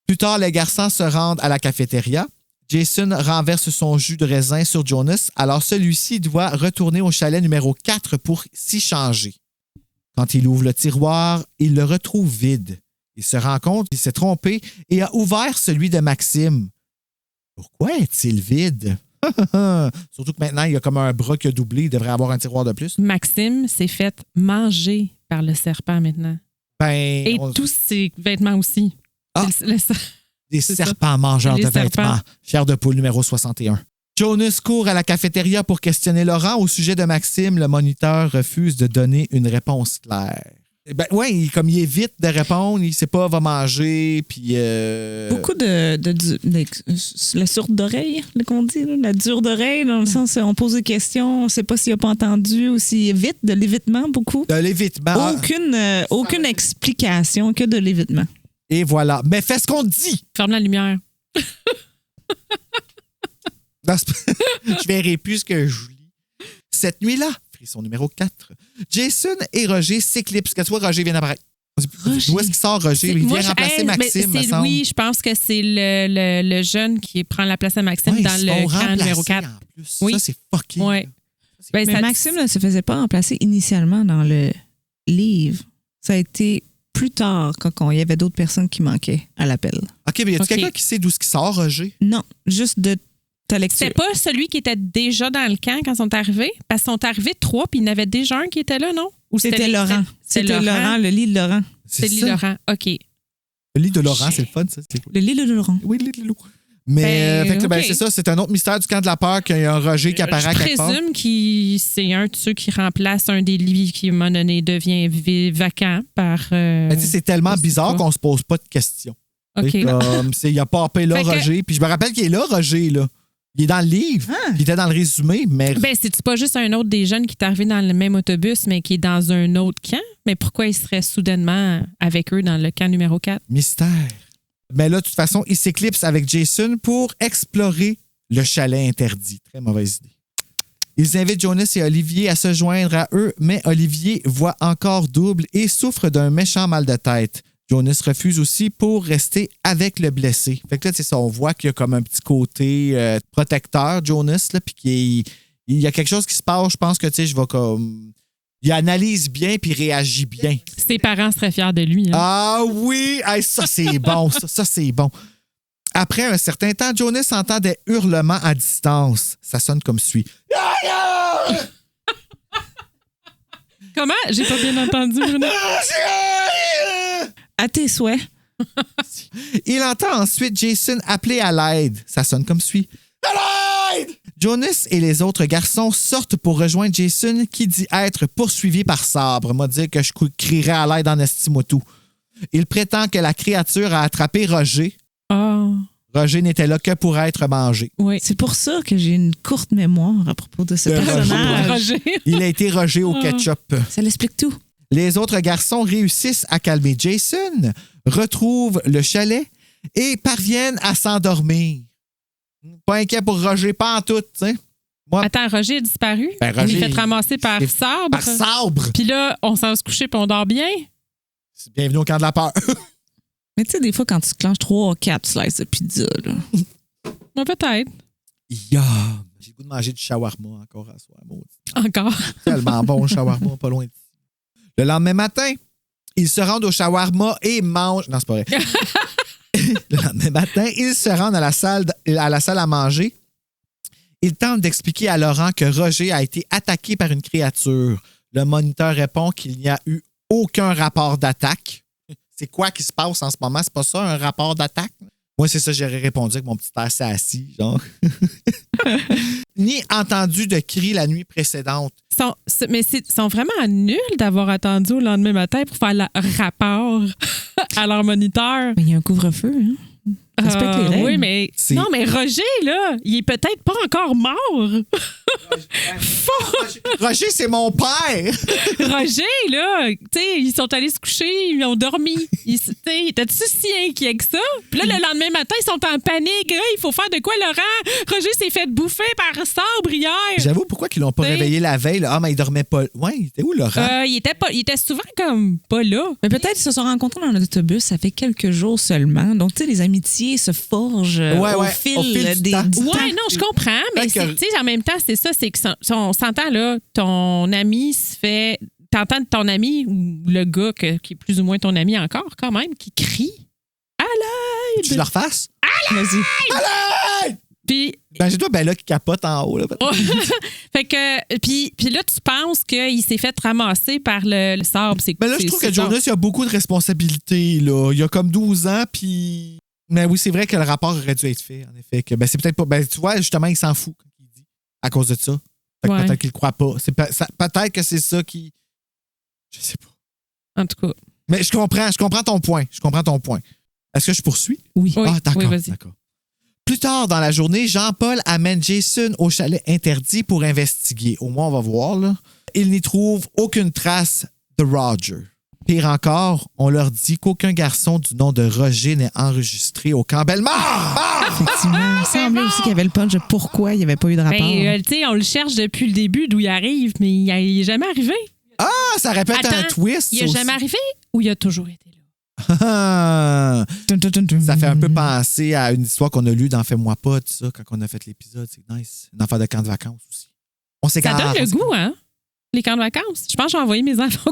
Plus tard, les garçons se rendent à la cafétéria. Jason renverse son jus de raisin sur Jonas, alors celui-ci doit retourner au chalet numéro 4 pour s'y changer. Quand il ouvre le tiroir, il le retrouve vide. Il se rend compte qu'il s'est trompé et a ouvert celui de Maxime. Pourquoi est-il vide? Surtout que maintenant, il y a comme un bras qui a doublé. Il devrait avoir un tiroir de plus. Maxime s'est fait manger par le serpent maintenant. Et tous ses vêtements aussi. Ah, des serpents mangeurs de vêtements. Chair de poule numéro 61. Jonas court à la cafétéria pour questionner Laurent au sujet de Maxime. Le moniteur refuse de donner une réponse claire. Ben oui, comme il évite de répondre, il ne sait pas, va manger, puis... Beaucoup de la sourde d'oreille, qu'on dit, là, la dure d'oreille, dans le sens on pose des questions, on ne sait pas s'il n'a pas entendu ou s'il évite, de l'évitement, beaucoup. De l'évitement. Aucune explication, que de l'évitement. Et voilà. Mais fais ce qu'on te dit! Ferme la lumière. Je verrai plus ce que je lis. Cette nuit-là, frisson numéro 4, Jason et Roger s'éclipsent. Que tu vois, Roger vient d'apparaître. D'où est-ce qu'il sort, Roger? Il vient remplacer Maxime, me semble. Oui, je pense que c'est le jeune qui prend la place à Maxime dans le camp numéro 4. En plus. Oui. Ça, c'est fucking. Ouais. Mais Maxime ne se faisait pas remplacer initialement dans le livre. Ça a été plus tard, quand il y avait d'autres personnes qui manquaient à l'appel. OK, mais y a-t-il quelqu'un qui sait d'où ce qui sort, Roger? Non, juste de ta lecture. C'était pas celui qui était déjà dans le camp quand ils sont arrivés? Parce qu'ils sont arrivés 3, puis il y en avait déjà un qui était là, non? Ou c'était Laurent. C'était Laurent, le lit de Laurent. C'est le lit de Laurent, OK. Le lit de Laurent, c'est le fun, ça. C'est cool. Le lit de Laurent. Oui, le lit de Laurent. Mais okay. C'est ça, c'est un autre mystère du camp de la peur qu'il y a un Roger qui apparaît à quelque part. Je présume que c'est un de ceux qui remplace un des lits qui, à un moment donné, devient vacant par... c'est tellement bizarre qu'on se pose pas de questions. OK. Il a pas appelé là, Roger. Puis je me rappelle qu'il est là, Roger, là. Il est dans le livre. Il était dans le résumé, mais... c'est-tu pas juste un autre des jeunes qui est arrivé dans le même autobus, mais qui est dans un autre camp? Mais pourquoi il serait soudainement avec eux dans le camp numéro 4? Mystère. Mais là, de toute façon, il s'éclipse avec Jason pour explorer le chalet interdit. Très mauvaise idée. Ils invitent Jonas et Olivier à se joindre à eux, mais Olivier voit encore double et souffre d'un méchant mal de tête. Jonas refuse aussi pour rester avec le blessé. Fait que là, c'est ça, on voit qu'il y a comme un petit côté protecteur, Jonas, là, puis qu'il y a quelque chose qui se passe. Je pense que, tu sais, je vais comme... Il analyse bien puis réagit bien. Ses parents seraient fiers de lui. Hein? Ah oui! Hey, ça, c'est bon. Ça, c'est bon. Après un certain temps, Jonas entend des hurlements à distance. Ça sonne comme suit. Comment? J'ai pas bien entendu, Bruno. À tes souhaits. Il entend ensuite Jason appeler à l'aide. Ça sonne comme suit. À l'aide! Jonas et les autres garçons sortent pour rejoindre Jason qui dit être poursuivi par sabre. M'a dit que je crierais à l'aide en estimotou. Il prétend que la créature a attrapé Roger. Oh. Roger n'était là que pour être mangé. Oui. C'est pour ça que j'ai une courte mémoire à propos de ce personnage. Roger. Il a été Roger au ketchup. Ça l'explique tout. Les autres garçons réussissent à calmer Jason, retrouvent le chalet et parviennent à s'endormir. Pas inquiet pour Roger, pas en tout, tu sais. Attends, Roger a disparu? Roger, il est fait ramasser par sabre. Par sabre! Puis là, on s'en va se coucher puis on dort bien? Bienvenue au camp de la peur. Mais tu sais, des fois, quand tu clenches 3 ou 4 slices de pizza, là. Ouais, peut-être. J'ai le goût de manger du shawarma encore à soir. Encore? Tellement bon, le shawarma, pas loin d'ici. Le lendemain matin, ils se rendent au shawarma et mangent... Non, c'est pas vrai. Le lendemain matin, ils se rendent à la salle à manger. Ils tentent d'expliquer à Laurent que Roger a été attaqué par une créature. Le moniteur répond qu'il n'y a eu aucun rapport d'attaque. C'est quoi qui se passe en ce moment? C'est pas ça, un rapport d'attaque? Moi, c'est ça, j'aurais répondu avec mon petit air assis, genre. Ni entendu de cris la nuit précédente. Mais ils sont vraiment nuls d'avoir attendu au lendemain matin pour faire le rapport à leur moniteur. Mais il y a un couvre-feu, hein? Respecte les règles. Oui, mais C'est- non, mais Roger, là, il est peut-être pas encore mort. Roger, c'est mon père! Roger, là, tu sais, ils sont allés se coucher, ils ont dormi. Tu sais, étaient-tu si inquiets que ça? Puis là, le lendemain matin, ils sont en panique. Ah, il faut faire de quoi, Laurent? Roger s'est fait bouffer par Sabre hier. J'avoue, pourquoi qu'ils l'ont pas Oui. réveillé la veille? Là? Ah, mais il dormait pas. Ouais, il était où, Laurent? Il était souvent comme pas là. Mais peut-être qu'ils se sont rencontrés dans l'autobus, ça fait quelques jours seulement. Donc, tu sais, les amitiés se forgent Ouais, au ouais, fil, au fil du temps. du temps. Ouais, non, je comprends, mais Fait que- tu sais, en même temps, c'est ça, c'est que on s'entend, là, ton ami se fait. T'entends ton ami ou le gars qui est plus ou moins ton ami encore, quand même, qui crie à l'aide. Tu le refasses? Vas-y. Puis, Imagine-toi, ben là, qui capote en haut. Là. fait que, puis là, tu penses qu'il s'est fait ramasser par le Sabre. Mais là, je trouve que Jonas, il a beaucoup de responsabilités. Là. Il a comme 12 ans, puis. Mais oui, c'est vrai que le rapport aurait dû être fait, en effet. Que, ben, c'est peut-être pas. Ben, tu vois, justement, il s'en fout, comme il dit, à cause de ça. Fait que Ouais. peut-être qu'il ne croit pas. Peut-être que c'est ça qui. Je sais pas. En tout cas. Mais je comprends ton point. Est-ce que je poursuis? Oui. Oui, Ah, d'accord. oui, vas-y. D'accord. Plus tard dans la journée, Jean-Paul amène Jason au chalet interdit pour investiguer. Au moins, on va voir, là. Il n'y trouve aucune trace de Roger. Pire encore, on leur dit qu'aucun garçon du nom de Roger n'est enregistré au camp Bellemare. Effectivement. Il semblait aussi qu'il y avait le punch de pourquoi il n'y avait pas eu de rapport. Ben, tu sais, on le cherche depuis le début d'où il arrive, mais il n'est jamais arrivé. Ah, ça répète un Attends, twist. Il ça n'est aussi. jamais arrivé ou il a toujours été là? Ah, Tum, tum, tum, tum. ça fait un peu penser à une histoire qu'on a lue dans Fais-moi pas, tout ça, quand on a fait l'épisode. C'est nice. Une affaire de camp de vacances aussi. On Ça s'égare. donne on le s'égare. goût, hein? Les camps de vacances. Je pense que j'ai envoyé mes enfants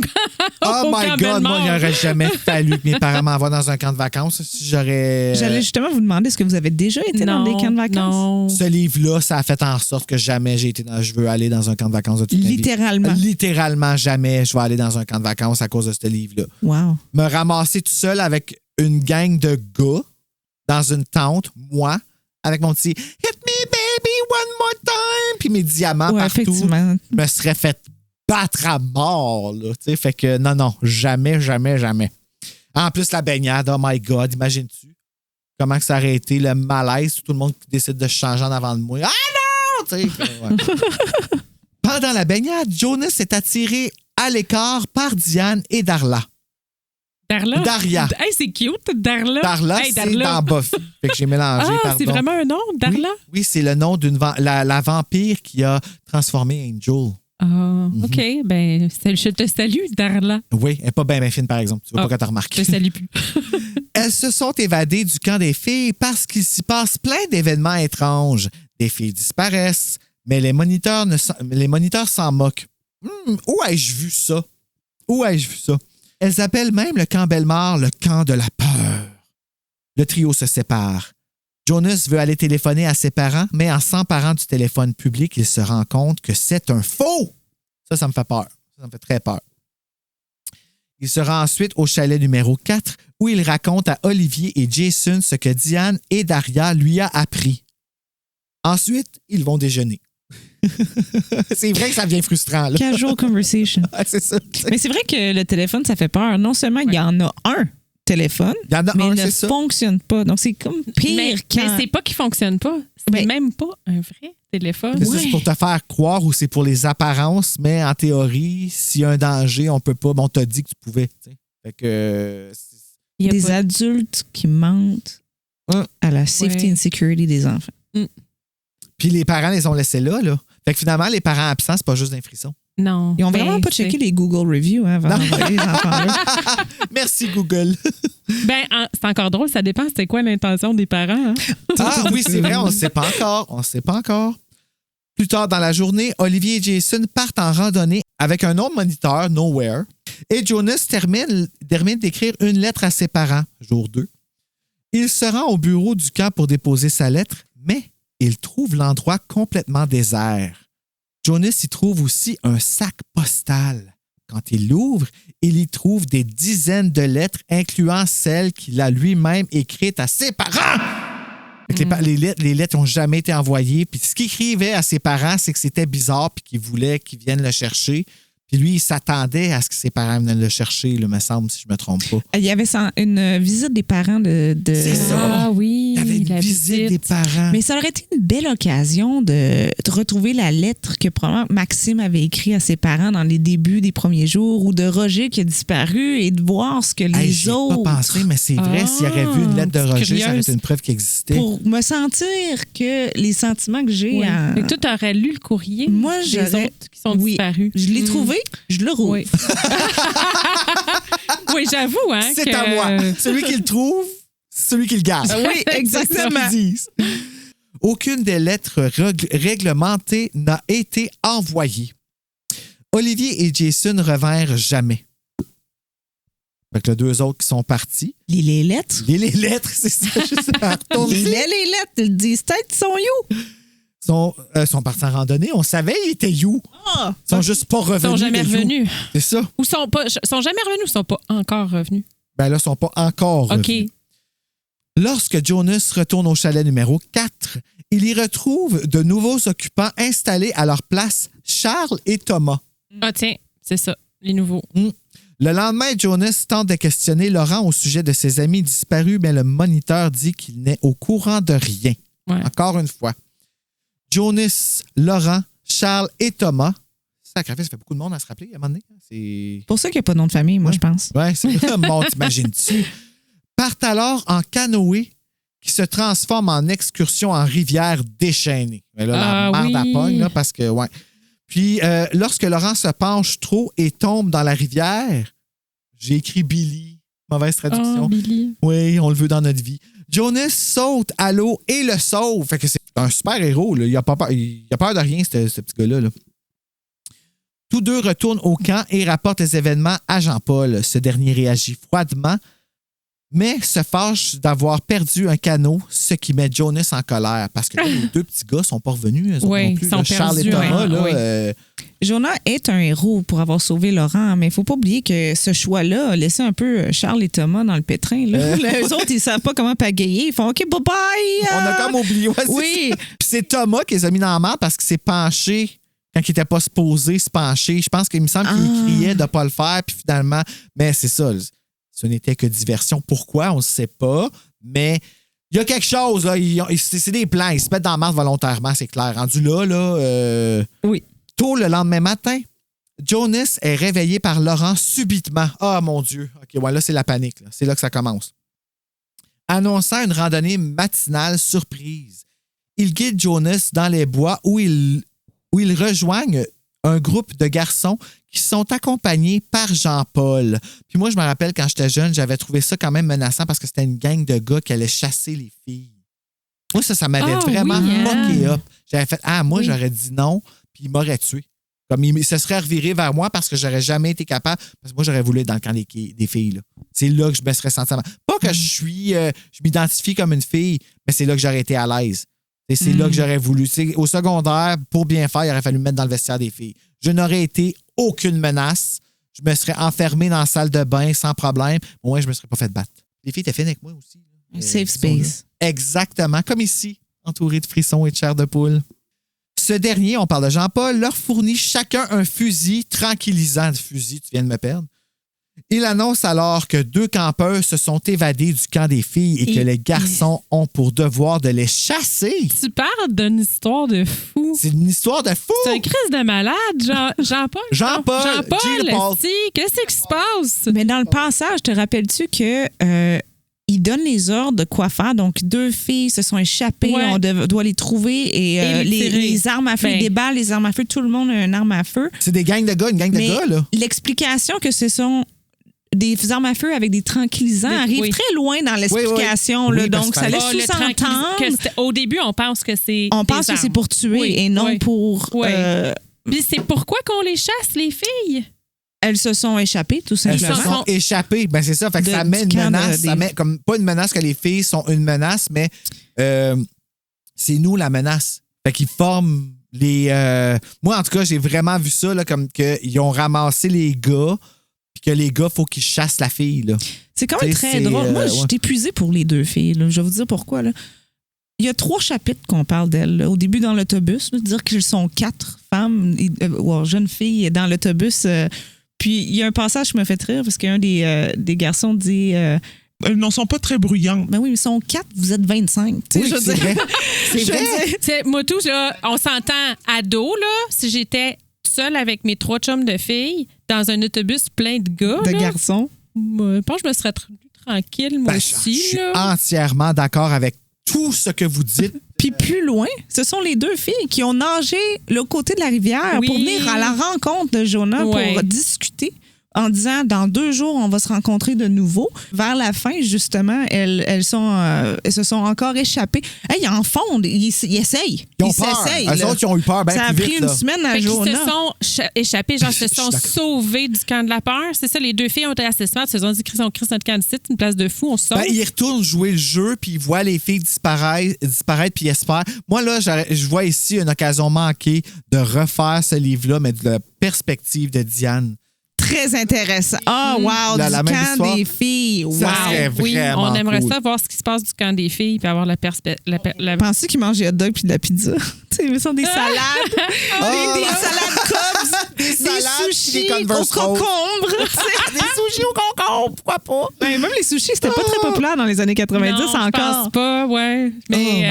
Oh au my camp God, Bellemare. moi, il n'aurait jamais fallu que mes parents m'envoient dans un camp de vacances. Si j'aurais. J'allais justement vous demander, est-ce que vous avez déjà été dans des camps de vacances? Non. Ce livre-là, ça a fait en sorte que jamais je veux aller dans un camp de vacances de toute ma vie. Littéralement. Littéralement, jamais je vais aller dans un camp de vacances à cause de ce livre-là. Wow. Me ramasser tout seul avec une gang de gars dans une tente, moi, avec mon petit « Hit me, baby, one more time », puis mes diamants Ouais, partout. effectivement. Je me serais fait battre à mort, là. Tu sais, fait que non, jamais. En plus, la baignade, oh my God, imagines-tu comment que ça aurait été le malaise, tout le monde qui décide de se changer en avant de moi. Ah non! Tu sais, ouais. Pendant la baignade, Jonas est attiré à l'écart par Diane et Darla. Darla. Daria. Hey, c'est cute, Darla. Darla, Hey, c'est dans Buffy. Fait que j'ai mélangé, Ah, pardon. c'est vraiment un nom, Darla? Oui, c'est le nom d'une la vampire qui a transformé Angel. Ah, OK. Ben, je te salue, Darla. Oui, elle n'est pas bien fine, par exemple. Tu vois Ah, pas quand tu Je remarqué. te salue plus. Elles se sont évadées du camp des filles parce qu'il s'y passe plein d'événements étranges. Des filles disparaissent, mais les moniteurs s'en moquent. Où ai-je vu ça? Elles appellent même le camp Bellemare le camp de la peur. Le trio se sépare. Jonas veut aller téléphoner à ses parents, mais en s'emparant du téléphone public, il se rend compte que c'est un faux. Ça me fait peur. Ça me fait très peur. Il se rend ensuite au chalet numéro 4 où il raconte à Olivier et Jason ce que Diane et Daria lui a appris. Ensuite, ils vont déjeuner. C'est vrai que ça devient frustrant. Là. Casual conversation. Ah, c'est ça. Mais c'est vrai que le téléphone, ça fait peur. Non seulement il y en a un téléphone, Il y en a mais un, il c'est ne ça. fonctionne pas. Donc, c'est comme pire mais quand... c'est pas qu'il fonctionne pas. C'est Mais- même pas un vrai téléphone. C'est ça, c'est pour te faire croire ou c'est pour les apparences, mais en théorie, s'il y a un danger, on peut pas. Mais on t'a dit que tu pouvais. Tu sais. Fait que. Il y a des pas- adultes qui mentent Hein? à la safety Ouais. and security des enfants. Puis les parents les ont laissés là. Fait que finalement, les parents absents, c'est pas juste d'un frisson. Non. Ils ont Ben, vraiment pas c'est- checké les Google Reviews avant d'envoyer les enfants là. Merci, Google. Ben, c'est encore drôle, ça dépend c'est quoi l'intention des parents. Hein? Ah oui, c'est vrai, on ne sait pas encore. Plus tard dans la journée, Olivier et Jason partent en randonnée avec un autre moniteur, Nowhere, et Jonas termine d'écrire une lettre à ses parents, jour 2. Il se rend au bureau du camp pour déposer sa lettre, mais il trouve l'endroit complètement désert. Jonas y trouve aussi un sac postal. Quand il l'ouvre, il y trouve des dizaines de lettres, incluant celles qu'il a lui-même écrites à ses parents. Fait que les lettres n'ont jamais été envoyées. Puis ce qu'il écrivait à ses parents, c'est que c'était bizarre puis qu'il voulait qu'ils viennent le chercher. Puis lui, il s'attendait à ce que ses parents viennent le chercher, il me semble, si je ne me trompe pas. Il y avait une visite des parents de C'est ça. Ah oui. T'avais une la visite des parents. Mais ça aurait été une belle occasion de retrouver la lettre que probablement Maxime avait écrite à ses parents dans les débuts des premiers jours ou de Roger qui a disparu et de voir ce que les Hey, j'y ai autres... pas pensé, mais c'est vrai, s'il aurait vu une lettre de c'est Roger, curieuse. ça aurait été une preuve qui existait. Pour me sentir que les sentiments que j'ai... Oui. en- Fait que toi, t'aurais lu le courrier Moi, des j'aurais- autres qui sont Oui. disparus. Je l'ai trouvé, je le rouvre. Oui. Oui, j'avoue, hein. C'est que- à moi. Celui qui le trouve, c'est celui qui le garde. Oui, exactement. C'est ce qu'ils disent. Aucune des lettres réglementées n'a été envoyée. Olivier et Jason revinrent jamais. Fait que les deux autres qui sont partis. Les lettres. Les lettres, c'est ça. Juste à retourner. Les lettres, ils disent peut-être qu'ils sont you. sont partis en randonnée. On savait ils étaient you. Ah! Ils sont juste pas revenus. Ils sont jamais de you. revenus. C'est ça. Ou sont jamais revenus ou sont pas encore revenus? Ben là, ils sont pas encore OK. revenus. Lorsque Jonas retourne au chalet numéro 4, il y retrouve de nouveaux occupants installés à leur place, Charles et Thomas. Ah, tiens, c'est ça, les nouveaux. Le lendemain, Jonas tente de questionner Laurent au sujet de ses amis disparus, mais le moniteur dit qu'il n'est au courant de rien. Ouais. Encore une fois. Jonas, Laurent, Charles et Thomas. Sacrifice, ça fait beaucoup de monde à se rappeler à un moment donné. C'est Pour ça qu'il n'y a pas de nom de famille, moi, je pense. ouais, c'est bon, t'imagines-tu? Partent alors en canoë qui se transforme en excursion en rivière déchaînée. Mais là, la Ah, merde à oui. pogne, là, parce que, ouais. Puis, lorsque Laurent se penche trop et tombe dans la rivière, j'ai écrit Billy. Mauvaise traduction. Oh, Billy. Oui, on le veut dans notre vie. Jonas saute à l'eau et le sauve. Fait que c'est un super héros. Là. Il a pas peur, il a peur de rien, ce petit gars-là. Là. Tous deux retournent au camp et rapportent les événements à Jean-Paul. Ce dernier réagit froidement, mais se fâche d'avoir perdu un canot, ce qui met Jonas en colère. Parce que là, les deux petits gars sont pas revenus. Eux autres Oui, non plus, ils sont là. Charles et perdus, Thomas, ouais. là, Oui. Jonah est un héros pour avoir sauvé Laurent, mais il ne faut pas oublier que ce choix-là a laissé un peu Charles et Thomas dans le pétrin. Là. Les autres, ils ne savent pas comment pagayer. Ils font OK, bye-bye! on a comme oublié. Ouais, c'est Oui. ça. Puis c'est Thomas qui les a mis dans la merde parce qu'il s'est penché quand il n'était pas supposé se pencher. Je pense qu'il me semble qu'il criait de ne pas le faire, puis finalement, mais c'est ça. Ce n'était que diversion. Pourquoi? On ne sait pas, mais il y a quelque chose. Là. C'est des plans. Ils se mettent dans la merde volontairement, c'est clair. Rendu là, Oui. Tôt le lendemain matin, Jonas est réveillé par Laurent subitement. Ah, mon Dieu. OK, ouais, là, c'est la panique. Là. C'est là que ça commence. Annonçant une randonnée matinale surprise, il guide Jonas dans les bois où ils rejoignent un groupe de garçons qui sont accompagnés par Jean-Paul. Puis moi, je me rappelle, quand j'étais jeune, j'avais trouvé ça quand même menaçant parce que c'était une gang de gars qui allaient chasser les filles. Moi, ça m'avait vraiment oui, fucké up. J'avais fait, moi, Oui. j'aurais dit non, puis il m'aurait tué. Comme il se serait reviré vers moi parce que j'aurais jamais été capable, parce que moi, j'aurais voulu être dans le camp des filles. Là. C'est là que je me serais senti mal. Pas que je m'identifie comme une fille, mais c'est là que j'aurais été à l'aise. Et c'est là que j'aurais voulu. T'sais, au secondaire, pour bien faire, il aurait fallu me mettre dans le vestiaire des filles. Je n'aurais été aucune menace. Je me serais enfermé dans la salle de bain sans problème. Au moins, je me serais pas fait battre. Les filles étaient fines avec moi aussi. Un safe space. Exactement, comme ici, entouré de frissons et de chair de poule. Ce dernier, on parle de Jean-Paul, leur fournit chacun un fusil tranquillisant. Fusil, tu viens de me perdre. Il annonce alors que 2 campeurs se sont évadés du camp des filles et que les garçons ont pour devoir de les chasser. Tu parles d'une histoire de fou. C'est une histoire de fou! C'est un crise de malade, Jean-Paul. Jean-Paul, Gilles Paul. esti, qu'est-ce qui se passe? Mais dans le passage, te rappelles-tu que il donne les ordres de quoi faire? Donc, 2 filles se sont échappées, Ouais. on doit les trouver et, Et les tirer. les armes à feu, Ben. des balles, les armes à feu, tout le monde a une arme à feu. C'est des gangs de gars, une gang de Mais gars, là. l'explication que ce sont des armes à feu avec des tranquillisants arrive Oui. très loin dans l'explication. Oui, là. oui, parce Donc, que ça ça- laisse Ah, le sous-entendre. tranquillisant, au début, on pense que c'est. On pense des que c'est armes. pour tuer Oui, et non oui. pour... Oui. Puis c'est pourquoi qu'on les chasse, les filles? elles se sont échappées, tout Elles simplement. se sont échappées. Ben, c'est ça. Fait que De- ça met du une camp de- menace. Ça des- met comme pas une menace que les filles sont une menace, mais c'est nous la menace. Fait qu'ils forment les. Moi, en tout cas, j'ai vraiment vu ça là, comme qu'ils ont ramassé les gars, puis que les gars, faut qu'ils chassent la fille. Là. C'est quand même Tu sais, très c'est, drôle. Moi, ouais. je suis épuisée pour les 2 filles. Là. Je vais vous dire pourquoi. Là. Il y a 3 chapitres qu'on parle d'elles. Là. Au début, dans l'autobus, là, dire qu'ils sont 4 femmes, jeunes filles dans l'autobus. Puis, il y a un passage qui me fait rire parce qu'un des garçons dit Elles n'en sont pas très bruyantes. Ben oui, mais ils sont 4, vous êtes 25. Tu sais, Oui, je veux c'est dire. vrai. C'est Je veux vrai. dire, Moi, tout, là, on s'entend ado, là, si j'étais seule avec mes 3 chums de filles dans un autobus plein de gars, de là, garçons. je pense que je me serais tranquille, moi Ben, aussi. je suis là. entièrement d'accord avec tout ce que vous dites. Puis plus loin, ce sont les 2 filles qui ont nagé le côté de la rivière Oui. pour venir à la rencontre de Jonah Ouais. pour discuter en disant dans 2 jours, on va se rencontrer de nouveau. Vers la fin, justement, elles se sont encore échappées. Hey, ils en fondent, ils essayent. Ils ont peur. s'essayent. Eux là. autres, ils ont eu peur bien Ça a plus pris vite. une là. semaine à Fait qu'ils Jonah. se sont échappés, genre, se Je suis sont d'accord. sauvés du camp de la peur. C'est ça, les 2 filles ont été assez smart. Ils se sont dit, Chris, on crisse notre camp de site, une place de fou, on se sauve. Ben, ils retournent jouer le jeu, puis ils voient les filles disparaître puis ils espèrent. Moi, là, je vois ici une occasion manquée de refaire ce livre-là, mais de la perspective de Diane. Très intéressant. Ah, wow, La du même camp histoire. des filles. Wow. Ça serait Oui, vraiment on aimerait cool. ça voir ce qui se passe du camp des filles puis avoir la Pensez qu'ils mangent des hot dogs puis de la pizza. Tu sais, ils sont des salades. des salades cubs. Des salades, des sushis puis des au Converse Rose. concombre. Des sushis au concombre, pourquoi pas? Ben, même les sushis, c'était pas très populaire dans les années 90 non, encore. Je pense pas, ouais. Mais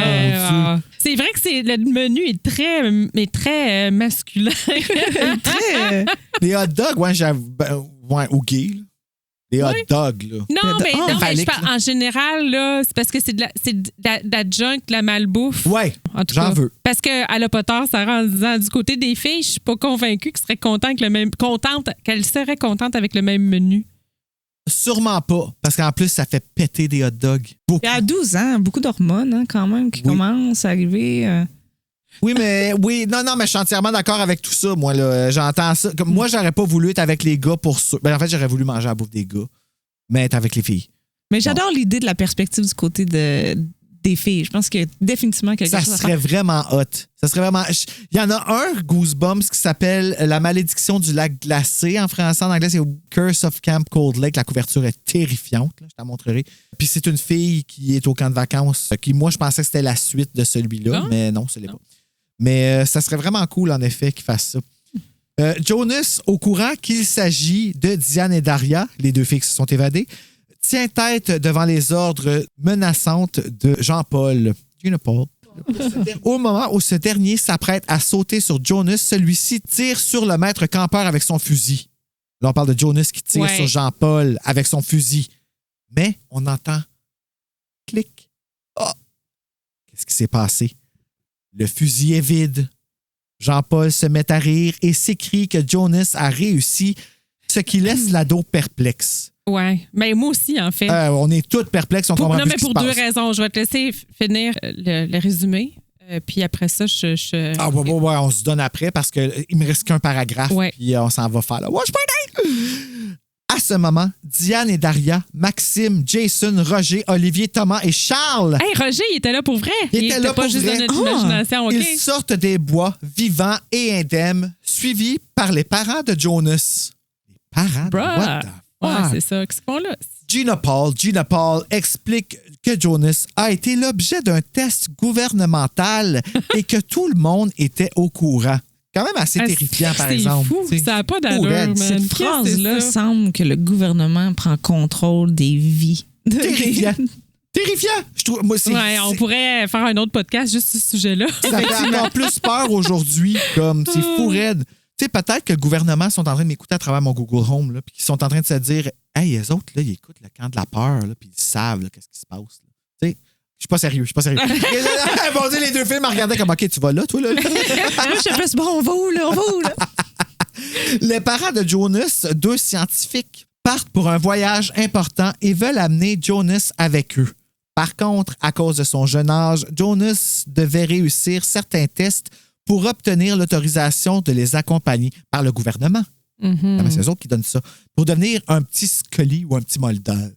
c'est vrai que le menu est très masculin. Très. Les hot dogs, ouais, ou gay, là. Les hot dogs, là. Non, mais, Oh, non, mais je phallique, parle, là. en général, là, c'est parce que c'est de la junk, de la malbouffe. Ouais, En tout j'en cas. veux. Parce qu'elle a pas tort, Sarah, en disant du côté des filles, je suis pas convaincue qu'elle serait contente avec le même menu. Sûrement pas, parce qu'en plus, ça fait péter des hot dogs. Beaucoup. À 12 ans, beaucoup d'hormones hein, quand même qui Oui. commencent à arriver. Oui, mais je suis entièrement d'accord avec tout ça, moi, là. J'entends ça. Comme, moi, j'aurais pas voulu être avec les gars pour ça. Ben, en fait, j'aurais voulu manger à la bouffe des gars, mais être avec les filles. Mais j'adore l'idée de la perspective du côté des filles. Je pense que définitivement quelque Ça chose à serait faire. vraiment hot. Ça serait vraiment. Il y en a un, Goosebumps, qui s'appelle La malédiction du lac glacé. En français, en anglais, c'est Curse of Camp Cold Lake. La couverture est terrifiante. Là, je t'en montrerai. Puis c'est une fille qui est au camp de vacances. Qui, moi, je pensais que c'était la suite de celui-là, Ah. mais non, ce n'est pas. Mais ça serait vraiment cool, en effet, qu'ils fassent ça. Jonas, au courant qu'il s'agit de Diane et Daria, les 2 filles qui se sont évadées, tient tête devant les ordres menaçantes de Jean-Paul. Paul. Au moment où ce dernier s'apprête à sauter sur Jonas, celui-ci tire sur le maître campeur avec son fusil. Là, on parle de Jonas qui tire sur Jean-Paul avec son fusil. Mais on entend clic. Oh! Qu'est-ce qui s'est passé? Le fusil est vide. Jean-Paul se met à rire et s'écrie que Jonas a réussi, ce qui laisse l'ado perplexe. Ouais. Mais moi aussi, en fait. On est tous perplexes, on comprend Non, plus mais ce qui pour se 2 passe. raisons. Je vais te laisser finir le résumé. Puis après ça, je... Ah, ouais, on se donne après parce qu'il me reste qu'un paragraphe, Ouais. puis on s'en va faire là. Watch party! À ce moment, Diane et Daria, Maxime, Jason, Roger, Olivier, Thomas et Charles Hey, Roger, il était là pour vrai. Il était là pas pour juste vrai. dans notre imagination, OK? ils sortent des bois vivants et indemnes, suivis par les parents de Jonas. Les parents de Bruh. what the Ouais, fuck? c'est ça. Qu'est-ce qu'on a? Gina Paul explique que Jonas a été l'objet d'un test gouvernemental et que tout le monde était au courant. Quand même assez terrifiant, par exemple. C'est fou. T'sais. Ça n'a pas d'allure, Raide. man. Cette Qu'est-ce que phrase-là c'est ça? semble que le gouvernement prend contrôle des vies. Terrifiant. Terrifiant. Je trouve, moi, Ouais, on pourrait faire un autre podcast juste sur ce sujet-là. ça fait encore plus peur aujourd'hui. Comme c'est fou raide. Tu sais, peut-être que le gouvernement sont en train de m'écouter à travers mon Google Home, là, puis qu'ils sont en train de se dire, hey, les autres, là, ils écoutent le camp de la peur, là, puis ils savent là, qu'est-ce qui se passe. là. Tu sais, je suis pas sérieux. Bon, les 2 films me regardaient comme, OK, tu vas là, toi, là. Moi, je fais bon, on va où, là? On va où, là? Les parents de Jonas, 2 scientifiques, partent pour un voyage important et veulent amener Jonas avec eux. Par contre, à cause de son jeune âge, Jonas devait réussir certains tests pour obtenir l'autorisation de les accompagner par le gouvernement. Mhm. C'est eux autres qui donnent ça. Pour devenir un petit Scully ou un petit Mulder.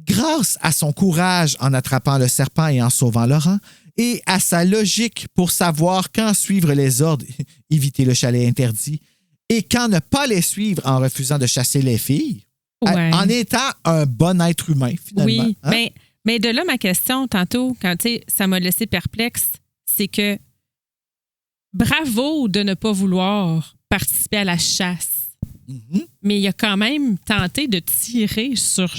Grâce à son courage en attrapant le serpent et en sauvant Laurent, et à sa logique pour savoir quand suivre les ordres, éviter le chalet interdit, et quand ne pas les suivre en refusant de chasser les filles, Ouais. en étant un bon être humain, finalement. Oui, Hein? mais de là, ma question, tantôt, quand ça m'a laissé perplexe, c'est que bravo de ne pas vouloir participer à la chasse. mais il a quand même tenté de tirer sur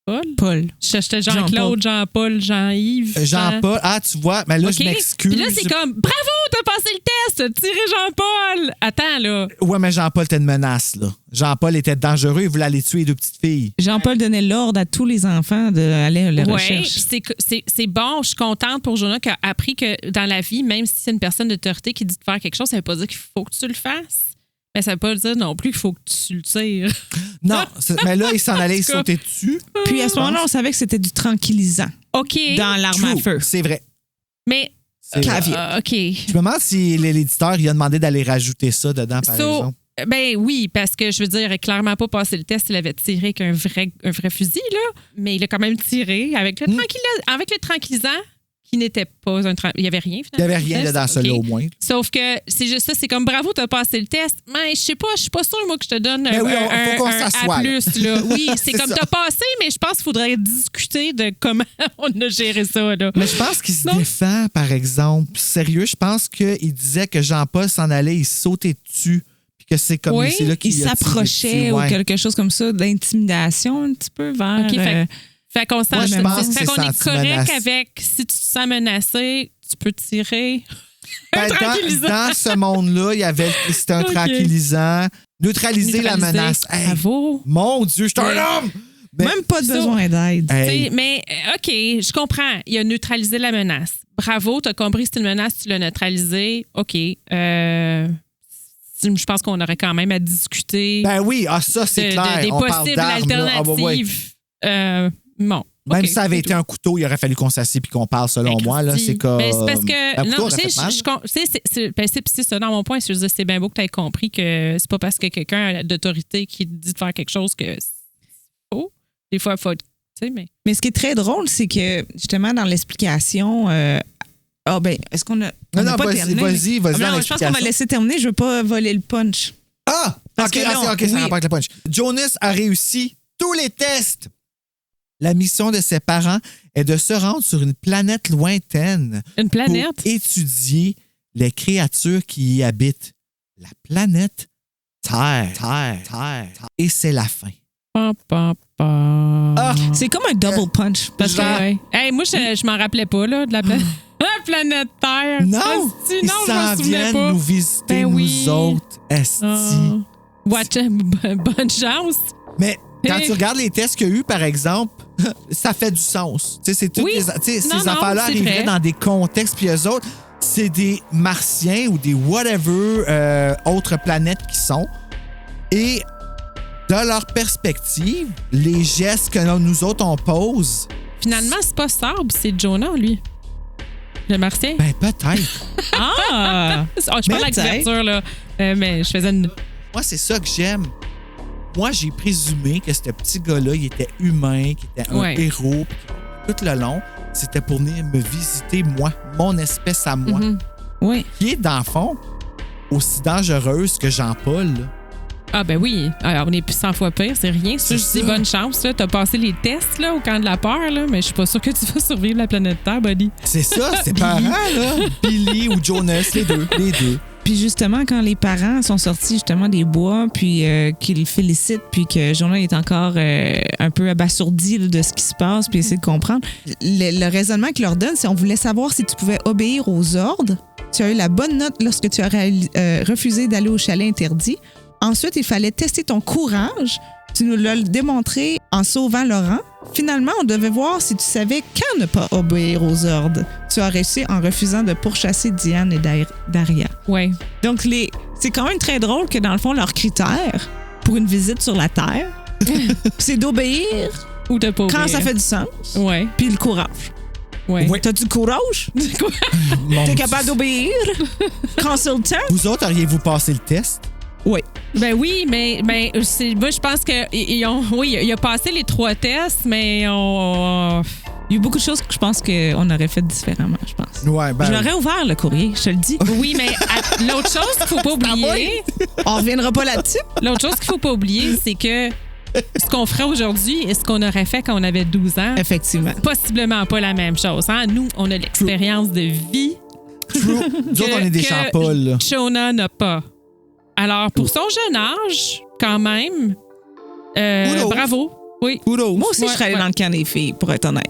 Jean-Paul. J'étais Jean-Claude, Jean-Paul, Jean-Yves. Jean-Paul, tu vois, mais là, OK. je m'excuse. Puis là, c'est comme, bravo, t'as passé le test, tiré Jean-Paul. Attends, là. Ouais, mais Jean-Paul était une menace, là. Jean-Paul était dangereux, il voulait aller tuer les 2 petites filles. Jean-Paul donnait l'ordre à tous les enfants d'aller à la Oui, recherche. c'est bon. Je suis contente pour Jonah qui a appris que dans la vie, même si c'est une personne d'autorité qui dit de faire quelque chose, ça ne veut pas dire qu'il faut que tu le fasses. Mais ça ne veut pas dire non plus qu'il faut que tu le tires. Non, mais là, il s'en allait, il sautait dessus. Puis à ce moment-là, on savait que c'était du tranquillisant OK. dans l'arme à True, feu. c'est vrai. Mais, C'est vrai. OK. Je me demande si l'éditeur il a demandé d'aller rajouter ça dedans, par exemple. Ben oui, parce que je veux dire, il n'a clairement pas passé le test. Il avait tiré avec un vrai fusil, là. Mais il a quand même tiré avec le tranquillisant qui n'était pas un tranquillisant. Il n'y avait rien, finalement. Il n'y avait rien là, dans celui-là, au moins. Sauf que c'est juste ça, c'est comme bravo, tu as passé le test. Mais je sais pas, je suis pas sûre, moi, que je te donne Mais oui, faut qu'on un s'assoie, A+. là. Là. Oui, c'est C'est comme ça. tu as passé, mais je pense qu'il faudrait discuter de comment on a géré ça. Là. Mais je pense qu'il se défend, par exemple. Sérieux, je pense qu'il disait que Jean-Paul s'en allait, il sautait dessus. Puis que c'est comme Oui, c'est là qu'il Il a tiré s'approchait dessus, ou ouais. quelque chose comme ça, d'intimidation un petit peu vers... OK, fait qu'on Moi, je pense que fait qu'on c'est est correct senti avec si tu te sens menacé, tu peux tirer. Ben, Un tranquillisant. dans ce monde-là, c'était un OK. tranquillisant. Neutraliser la Neutraliser. menace. Hey, Bravo. mon Dieu, je suis Oui. un homme! Mais- Même pas de besoin d'aide. Hey. T'sais, mais OK, je comprends. Il a neutralisé la menace. Bravo, tu as compris que c'est une menace, tu l'as neutralisée. OK. Je pense qu'on aurait quand même à discuter Ben oui, ça, c'est clair. des On parle possibles d'armes, là. Ah, ouais, ouais. alternatives. Bon. Même OK, si ça avait c'est été tout. un couteau, il aurait fallu qu'on s'assied puis qu'on parle, selon Ben, moi. Là, Christy. c'est comme. Ben, c'est parce que. Un couteau Non, aurait tu fait sais, mal. c'est ça. Dans mon point, je veux dire, c'est bien beau que tu aies compris que c'est pas parce que quelqu'un d'autorité qui te dit de faire quelque chose que c'est faux. Des fois, il faut. Tu sais, mais. Mais ce qui est très drôle, c'est que justement dans l'explication, est-ce qu'on a on Non, a pas vas-y, terminé, vas-y, mais- vas-y dans Non, je pense qu'on va l'explication. laisser terminer. Je veux pas voler le punch. Ah! Parce OK, que là, ça oui. rapporte le punch. Jonas a réussi tous les tests. La mission de ses parents est de se rendre sur une planète lointaine Une pour planète. étudier les créatures qui y habitent. La planète Terre. Et c'est la fin. Pa, pa, pa. Ah! C'est comme un double punch. Parce que Genre- Ouais. Hey, moi, je m'en rappelais pas, là, de la planète. La planète Terre. Non! Asti, Ils non, je s'en me souvenais viennent pas. nous visiter, Ben oui. nous autres. Esti. Bonne chance. Mais quand Hey. tu regardes les tests qu'il y a eu, par exemple, ça fait du sens. Tu sais, c'est toutes Oui. les, tu sais, Non, ces non, affaires-là c'est arriveraient vrai. dans des contextes, puis eux autres, c'est des martiens ou des whatever autres planètes qui sont. Et de leur perspective, les gestes que nous autres, on pose, Finalement, c'est pas Sarbre, c'est Jonah, lui. Le martien. ben peut-être. Ah! Je parle de la peut-être. couverture, là. Mais je faisais une. Moi, c'est ça que j'aime. Moi, j'ai présumé que ce petit gars-là, il était humain, qu'il était un Ouais. héros, puis que tout le long, c'était pour venir me visiter, moi, mon espèce à moi, Mhm. Oui. qui est, dans le fond, aussi dangereuse que Jean-Paul. là. Ah, ben oui. Alors, on est plus 100 fois pire, c'est rien. C'est C'est dis ça. bonne chance, là. T'as passé les tests, là, au camp de la peur, là, mais je suis pas sûre que tu vas survivre la planète Terre, buddy. C'est ça, c'est parents, là. Billy ou Jonas, les deux. Puis justement, quand les parents sont sortis justement des bois, puis qu'ils félicitent, puis que Jonah est encore un peu abasourdi là, de ce qui se passe, puis essaie de comprendre, le raisonnement qu'il leur donne, c'est on voulait savoir si tu pouvais obéir aux ordres. Tu as eu la bonne note lorsque tu as refusé d'aller au chalet interdit. Ensuite, il fallait tester ton courage. Tu nous l'as démontré en sauvant Laurent. Finalement, on devait voir si tu savais quand ne pas obéir aux ordres. Tu as réussi en refusant de pourchasser Diane et Daria. Ouais. Donc, c'est quand même très drôle que, dans le fond, leurs critères pour une visite sur la Terre, c'est d'obéir Ou de pas quand obéir. ça fait du sens, Ouais. puis le courage. Ouais. Oui. T'as du courage? Mon T'es Dieu. capable d'obéir? Consultant? Vous autres, auriez-vous passé le test? Oui. Ben oui, mais moi, je pense il a passé les 3 tests, mais on. Il y a eu beaucoup de choses que je pense qu'on aurait fait différemment, je pense. Ouais, ben. Je l'aurais ouvert, le courrier, je te le dis. Oui, mais l'autre chose qu'il faut pas oublier, On reviendra pas là-dessus. l'autre chose qu'il faut pas oublier, c'est que ce qu'on ferait aujourd'hui et ce qu'on aurait fait quand on avait 12 ans, Effectivement. possiblement pas la même chose. Hein? Nous, on a l'expérience de vie True. Nous autres, on est des que Jean-Paul, là. Jonah n'a pas. Alors, pour son jeune âge, quand même, bravo. Oui. Kudos. Moi aussi, je serais allée ouais. dans le camp des filles, pour être honnête.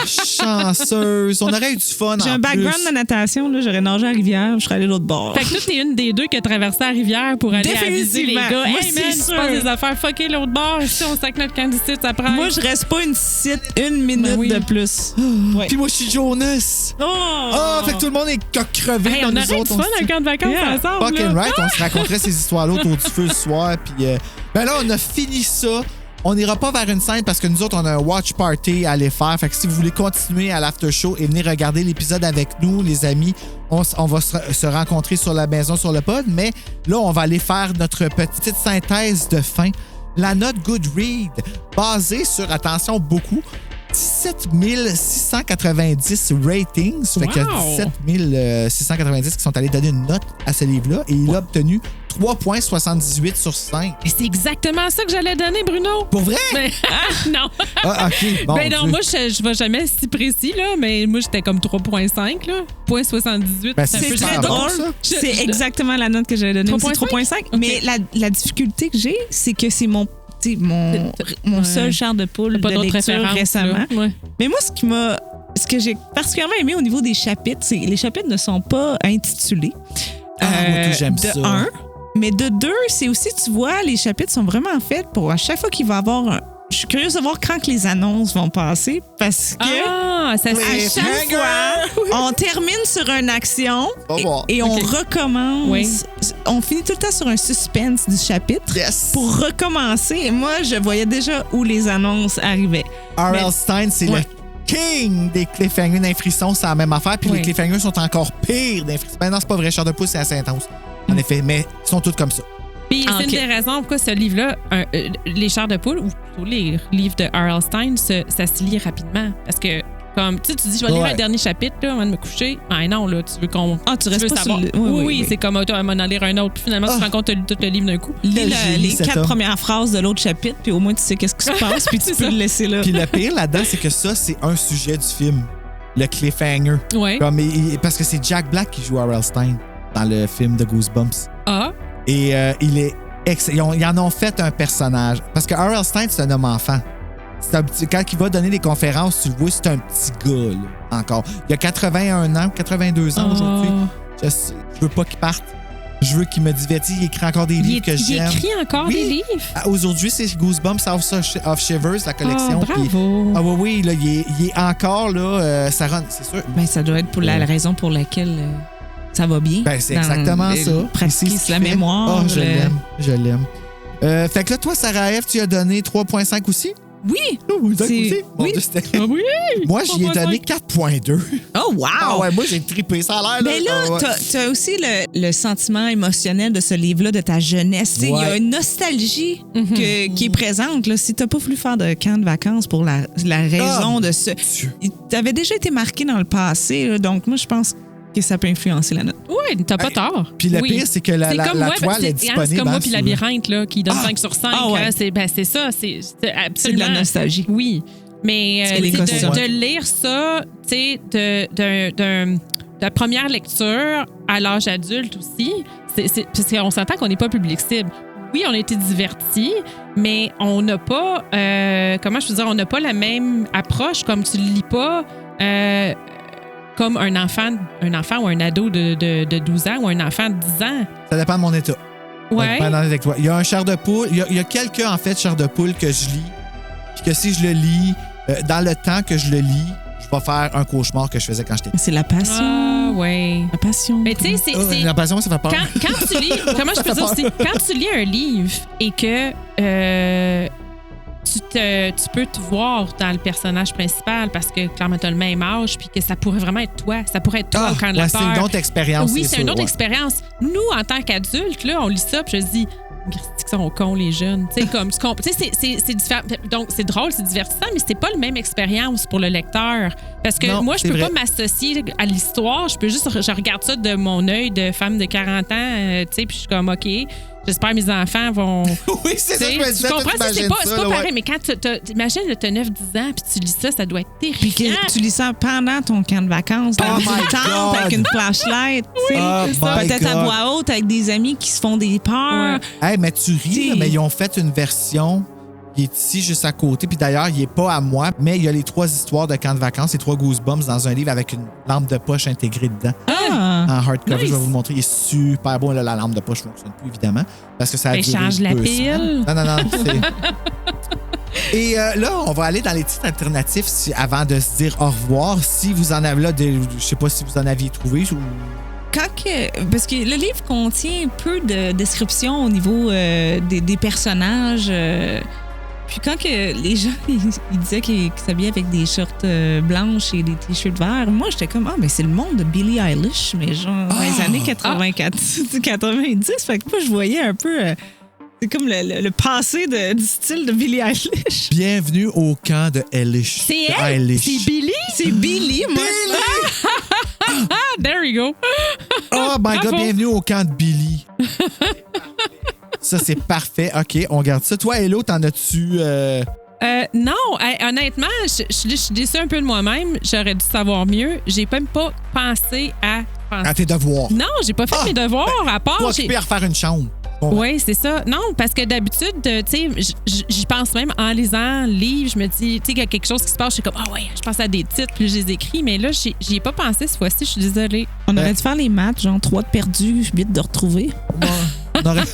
Chanceuse. On aurait eu du fun J'ai en un background plus. de natation, là, j'aurais nagé à la rivière, je serais allée de l'autre bord. Fait que toi, t'es une des deux qui a traversé la rivière pour aller aviser les Définitivement. gars. Moi, Hey c'est man, sûr. tu passes des affaires fuckées l'autre bord. Ici, on sac notre candidat, ça prend. Moi, je reste pas une minute Ben oui. de plus. Ouais. Puis moi, je suis Jonas. Oh! Ah, fait que tout le monde est crevé Hey, dans on nous aurait du autres. fun un camp de vacances Yeah. ensemble. Fucking là. right, on se raconterait ces histoires-là autour du feu le soir. Puis, ben là, on a fini ça. On n'ira pas vers une scène parce que nous autres, on a un watch party à aller faire. Fait que si vous voulez continuer à l'after show et venir regarder l'épisode avec nous, les amis, on va se rencontrer sur la maison, sur le pod. Mais là, on va aller faire notre petite synthèse de fin. La note Goodread, basée sur, attention, beaucoup, 17 690 ratings. Fait qu'il y a Wow. 17 690 qui sont allés donner une note à ce livre-là. Et il a obtenu 3,78 sur 5. Mais c'est exactement ça que j'allais donner, Bruno. Pour vrai? Mais, non. Ah, OK. Bon, Ben non, Dieu. moi, je vais jamais si précis, là, mais moi, j'étais comme 3,5, là. 0,78. Ben, c'est un c'est peu très Très bon, drôle. ça. C'est exactement la note que j'avais donnée aussi, 3,5? 3,5. Mais la difficulté que j'ai, c'est que c'est mon seul char de poule Pas de d'autres lecture références récemment. là. Ouais. Mais moi, ce que j'ai particulièrement aimé au niveau des chapitres, c'est que les chapitres ne sont pas intitulés. Ah, moi, tout, j'aime de ça. 1. Mais de 2, c'est aussi, tu vois, les chapitres sont vraiment faits pour à chaque fois qu'il va y avoir un. Je suis curieuse de voir quand que les annonces vont passer parce que Ah, ça à c'est chaque fois, on termine sur une action Au revoir. et on OK. recommence. Oui. On finit tout le temps sur un suspense du chapitre Yes. pour recommencer. Et moi, je voyais déjà où les annonces arrivaient. R.L. Stein, c'est Ouais. le king des cliffhangers d'un frisson. C'est la même affaire. Puis Oui. les cliffhangers sont encore pires d'un frisson. Ben non, c'est pas vrai. Chair de poule, c'est assez intense. En effet. Mais ils sont tous comme ça. Puis Ah, c'est ok. une des raisons pourquoi ce livre-là, Les Chars de poule, ou plutôt les livres de R.L. Stein, ça se lit rapidement. Parce que, comme, tu sais, tu dis, je vais lire Ouais. le dernier chapitre là, avant de me coucher. Ah non, là, tu veux qu'on. Ah, tu restes veux pas savoir. sur le... Oui, c'est comme, toi, on va en lire un autre. Puis finalement, tu te rends compte que tu as lu tout le livre d'un coup. Lis Quel génie, les cet 4 homme. premières phrases de l'autre chapitre, puis au moins tu sais qu'est-ce qui se passe, puis tu C'est peux ça. le laisser là. Puis le pire là-dedans, c'est que ça, c'est un sujet du film. Le cliffhanger. Ouais. Comme, parce que c'est Jack Black qui joue R.L. Stein dans le film de Goosebumps. Ah, Et il est ils en ont fait un personnage. Parce que R.L. Stein, c'est un homme enfant. C'est un petit, quand il va donner des conférences, tu le vois, c'est un petit gars, là, encore. Il a 81 ans, 82 ans aujourd'hui. Je veux pas qu'il parte. Je veux qu'il me divertisse. Il écrit encore des livres que il j'aime. écrit encore Oui. des livres. Ah, aujourd'hui, c'est Goosebumps of Shivers, la collection. Ah, Puis- bravo. ah oui, là, il est encore là. Ça run, c'est sûr. Ben, ça doit être pour la raison pour laquelle ça va bien. Ben, c'est Dans exactement le- ça. Pratiquer C'est ce qu'il la fait. mémoire. Ah, je le- l'aime. Je l'aime. Fait que là, toi, Sarah F, tu as donné 3,5 aussi? Oui! Oui, C'est- aussi. Mon oui. Dieu, c'était- Ah oui! Moi, j'y ai 3,5. donné 4,2. Oh, wow! Ah ouais, moi, j'ai trippé. Ça a l'air. Mais là, Ah ouais. t'as aussi le sentiment émotionnel de ce livre-là, de ta jeunesse. Tu sais, il y a Ouais. une nostalgie qui est présente. Là. Si t'as pas voulu faire de camp de vacances pour la raison de ce... Dieu. T'avais déjà été marqué dans le passé, là, donc moi, je pense que ça peut influencer la note. Oui, t'as pas Hey, tort. puis le Oui. pire, c'est que la comme moi, toile est disponible. C'est comme moi hein, puis sur- Labyrinthe là, qui donne Ah! 5 sur 5. Ah ouais. C'est ça. C'est C'est de absolument. la nostalgie. Oui. Mais C'est les tu sais, costumes. de lire ça, tu sais, de la première lecture à l'âge adulte aussi, parce qu'on s'entend qu'on n'est pas public cible. Oui, on a été divertis, mais on n'a pas, comment je peux dire, on n'a pas la même approche, comme tu le lis pas comme un enfant ou un ado de 12 ans ou un enfant de 10 ans. Ça dépend de mon état. Ouais. Pas avec toi. Il y a un chair de poule. Il y a quelques, en fait, chairs de poule que je lis. Puis que si je le lis, dans le temps que je le lis, je vais faire un cauchemar que je faisais quand j'étais petit. C'est la passion. Ah, ouais. La passion. Mais tu sais, c'est. Oh, la passion, ça fait peur. Quand tu lis, comment je peux dire aussi, quand tu lis un livre et que tu peux te voir dans le personnage principal parce que clairement tu as le même âge puis que ça pourrait vraiment être toi, ça pourrait être toi au camp de la ouais, c'est peur. une autre expérience. Oui, c'est une sûr, autre ouais. expérience. Nous, en tant qu'adultes, là, on lit ça puis je dis qu'ils sont cons, les jeunes. Tu sais, comme, tu sais, c'est différent. Donc, c'est drôle, c'est divertissant, mais c'est pas la même expérience pour le lecteur. Parce que Non, moi, je c'est peux vrai. pas m'associer à l'histoire. Je peux juste, je regarde ça de mon œil de femme de 40 ans, tu sais, puis je suis comme, OK, j'espère que mes enfants vont. Oui, c'est ça que je me disais. Tu comprends? C'est pas là, pareil, mais quand t'imagines, t'as 9-10 ans, puis tu lis ça doit être Puis terrifiant. que tu lis ça pendant ton camp de vacances, dans Oh une my tente God. avec une flashlight, tu sais. Oh my Peut-être à God. voix haute avec des amis qui se font des peurs. Hey, mais tu ris, là, mais ils ont fait une version qui est ici, juste à côté. Puis d'ailleurs, il n'est pas à moi, mais il y a les 3 histoires de camp de vacances, les 3 Goosebumps dans un livre avec une lampe de poche intégrée dedans. Ah! En hardcover, Nice. je vais vous le montrer. Il est super bon. Là, la lampe de poche ne fonctionne plus, évidemment, parce que ça a Ben, duré change la 2 pile. semaines. Non, c'est... Et là, on va aller dans les titres alternatifs avant de se dire au revoir. Si vous en avez là, je sais pas si vous en aviez trouvé ou... Parce que le livre contient peu de descriptions au niveau des personnages. Puis quand que les gens ils disaient qu'ils s'habillaient avec des shorts blanches et des t-shirts verts, moi j'étais comme mais c'est le monde de Billie Eilish, mais genre dans les années 90. Fait que moi je voyais un peu c'est comme le passé du style de Billie Eilish. Bienvenue au camp de Eilish. C'est De elle? Eilish. C'est Billy? C'est Billie, moi. Ah, there you go. Oh my God, Bravo. bienvenue au camp de Billy. Ça, c'est parfait. OK, on garde ça. Toi, Hello, t'en as-tu... Non, honnêtement, je suis déçue un peu de moi-même. J'aurais dû savoir mieux. J'ai même pas pensé à penser. à tes devoirs? Non, j'ai pas fait mes devoirs à part. Toi, tu peux refaire une chambre. Bon, Oui, c'est ça. Non, parce que d'habitude, tu sais, j'y pense même en lisant le livre. Je me dis, tu sais, qu'il y a quelque chose qui se passe. Je suis comme, je pense à des titres, puis je les écris. Mais là, j'y ai pas pensé cette fois-ci. Je suis désolée. On aurait dû faire les maths, genre 3 de perdus, 8 de retrouvés. on aurait...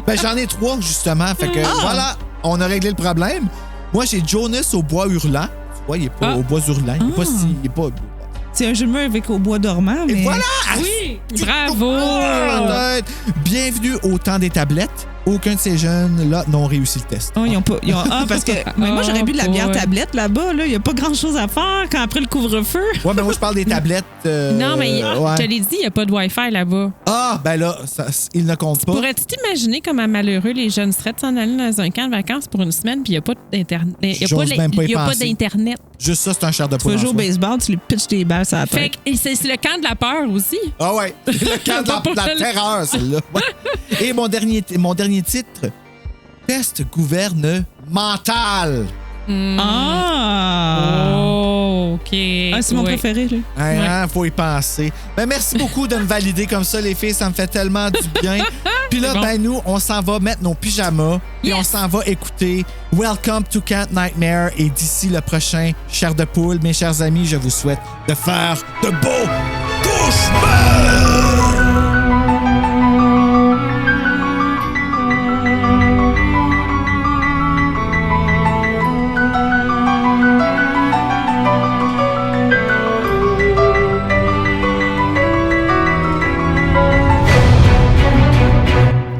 ben, j'en ai 3, justement. Fait que voilà, on a réglé le problème. Moi, j'ai Jonas au bois hurlant. Tu vois, il est pas au bois hurlant. Il est pas si... Il est pas... C'est un jeu de mots avec au bois dormant, mais... Et voilà! Oui! Bravo! Ah, bienvenue au temps des tablettes. Aucun de ces jeunes-là n'ont réussi le test. Oh, parce que mais moi, j'aurais bu de la bière tablette là-bas. Là. Il n'y a pas grand-chose à faire quand après le couvre-feu. Ouais, mais moi, je parle des tablettes. Non, mais ouais. je te l'ai dit, il n'y a pas de Wi-Fi là-bas. Ah, ben là, il ne compte pas. Pourrais-tu t'imaginer comment malheureux les jeunes seraient de s'en aller dans un camp de vacances pour une semaine puis il n'y a pas d'Internet? Il n'y a pas d'Internet. Juste ça, c'est un chair de Tu poule. vas jouer au baseball, tu lui pitches des balles sur la Fait tête. que c'est le camp de la peur aussi. Ah ouais, le camp de la terreur, celle-là. Ouais. Et mon dernier titre, test gouvernemental. Ah! Oh, OK. C'est mon préféré, là. Hein, faut y penser. Ben, merci beaucoup de me valider comme ça, les filles. Ça me fait tellement du bien. Puis là, bon. ben, nous, on s'en va mettre nos pyjamas et on s'en va écouter Welcome to Camp Nightmare. Et d'ici le prochain Chair de poule, mes chers amis, je vous souhaite de faire de beaux cauchemars!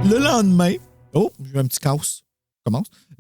Le lendemain, j'ai eu un petit chaos. Commence.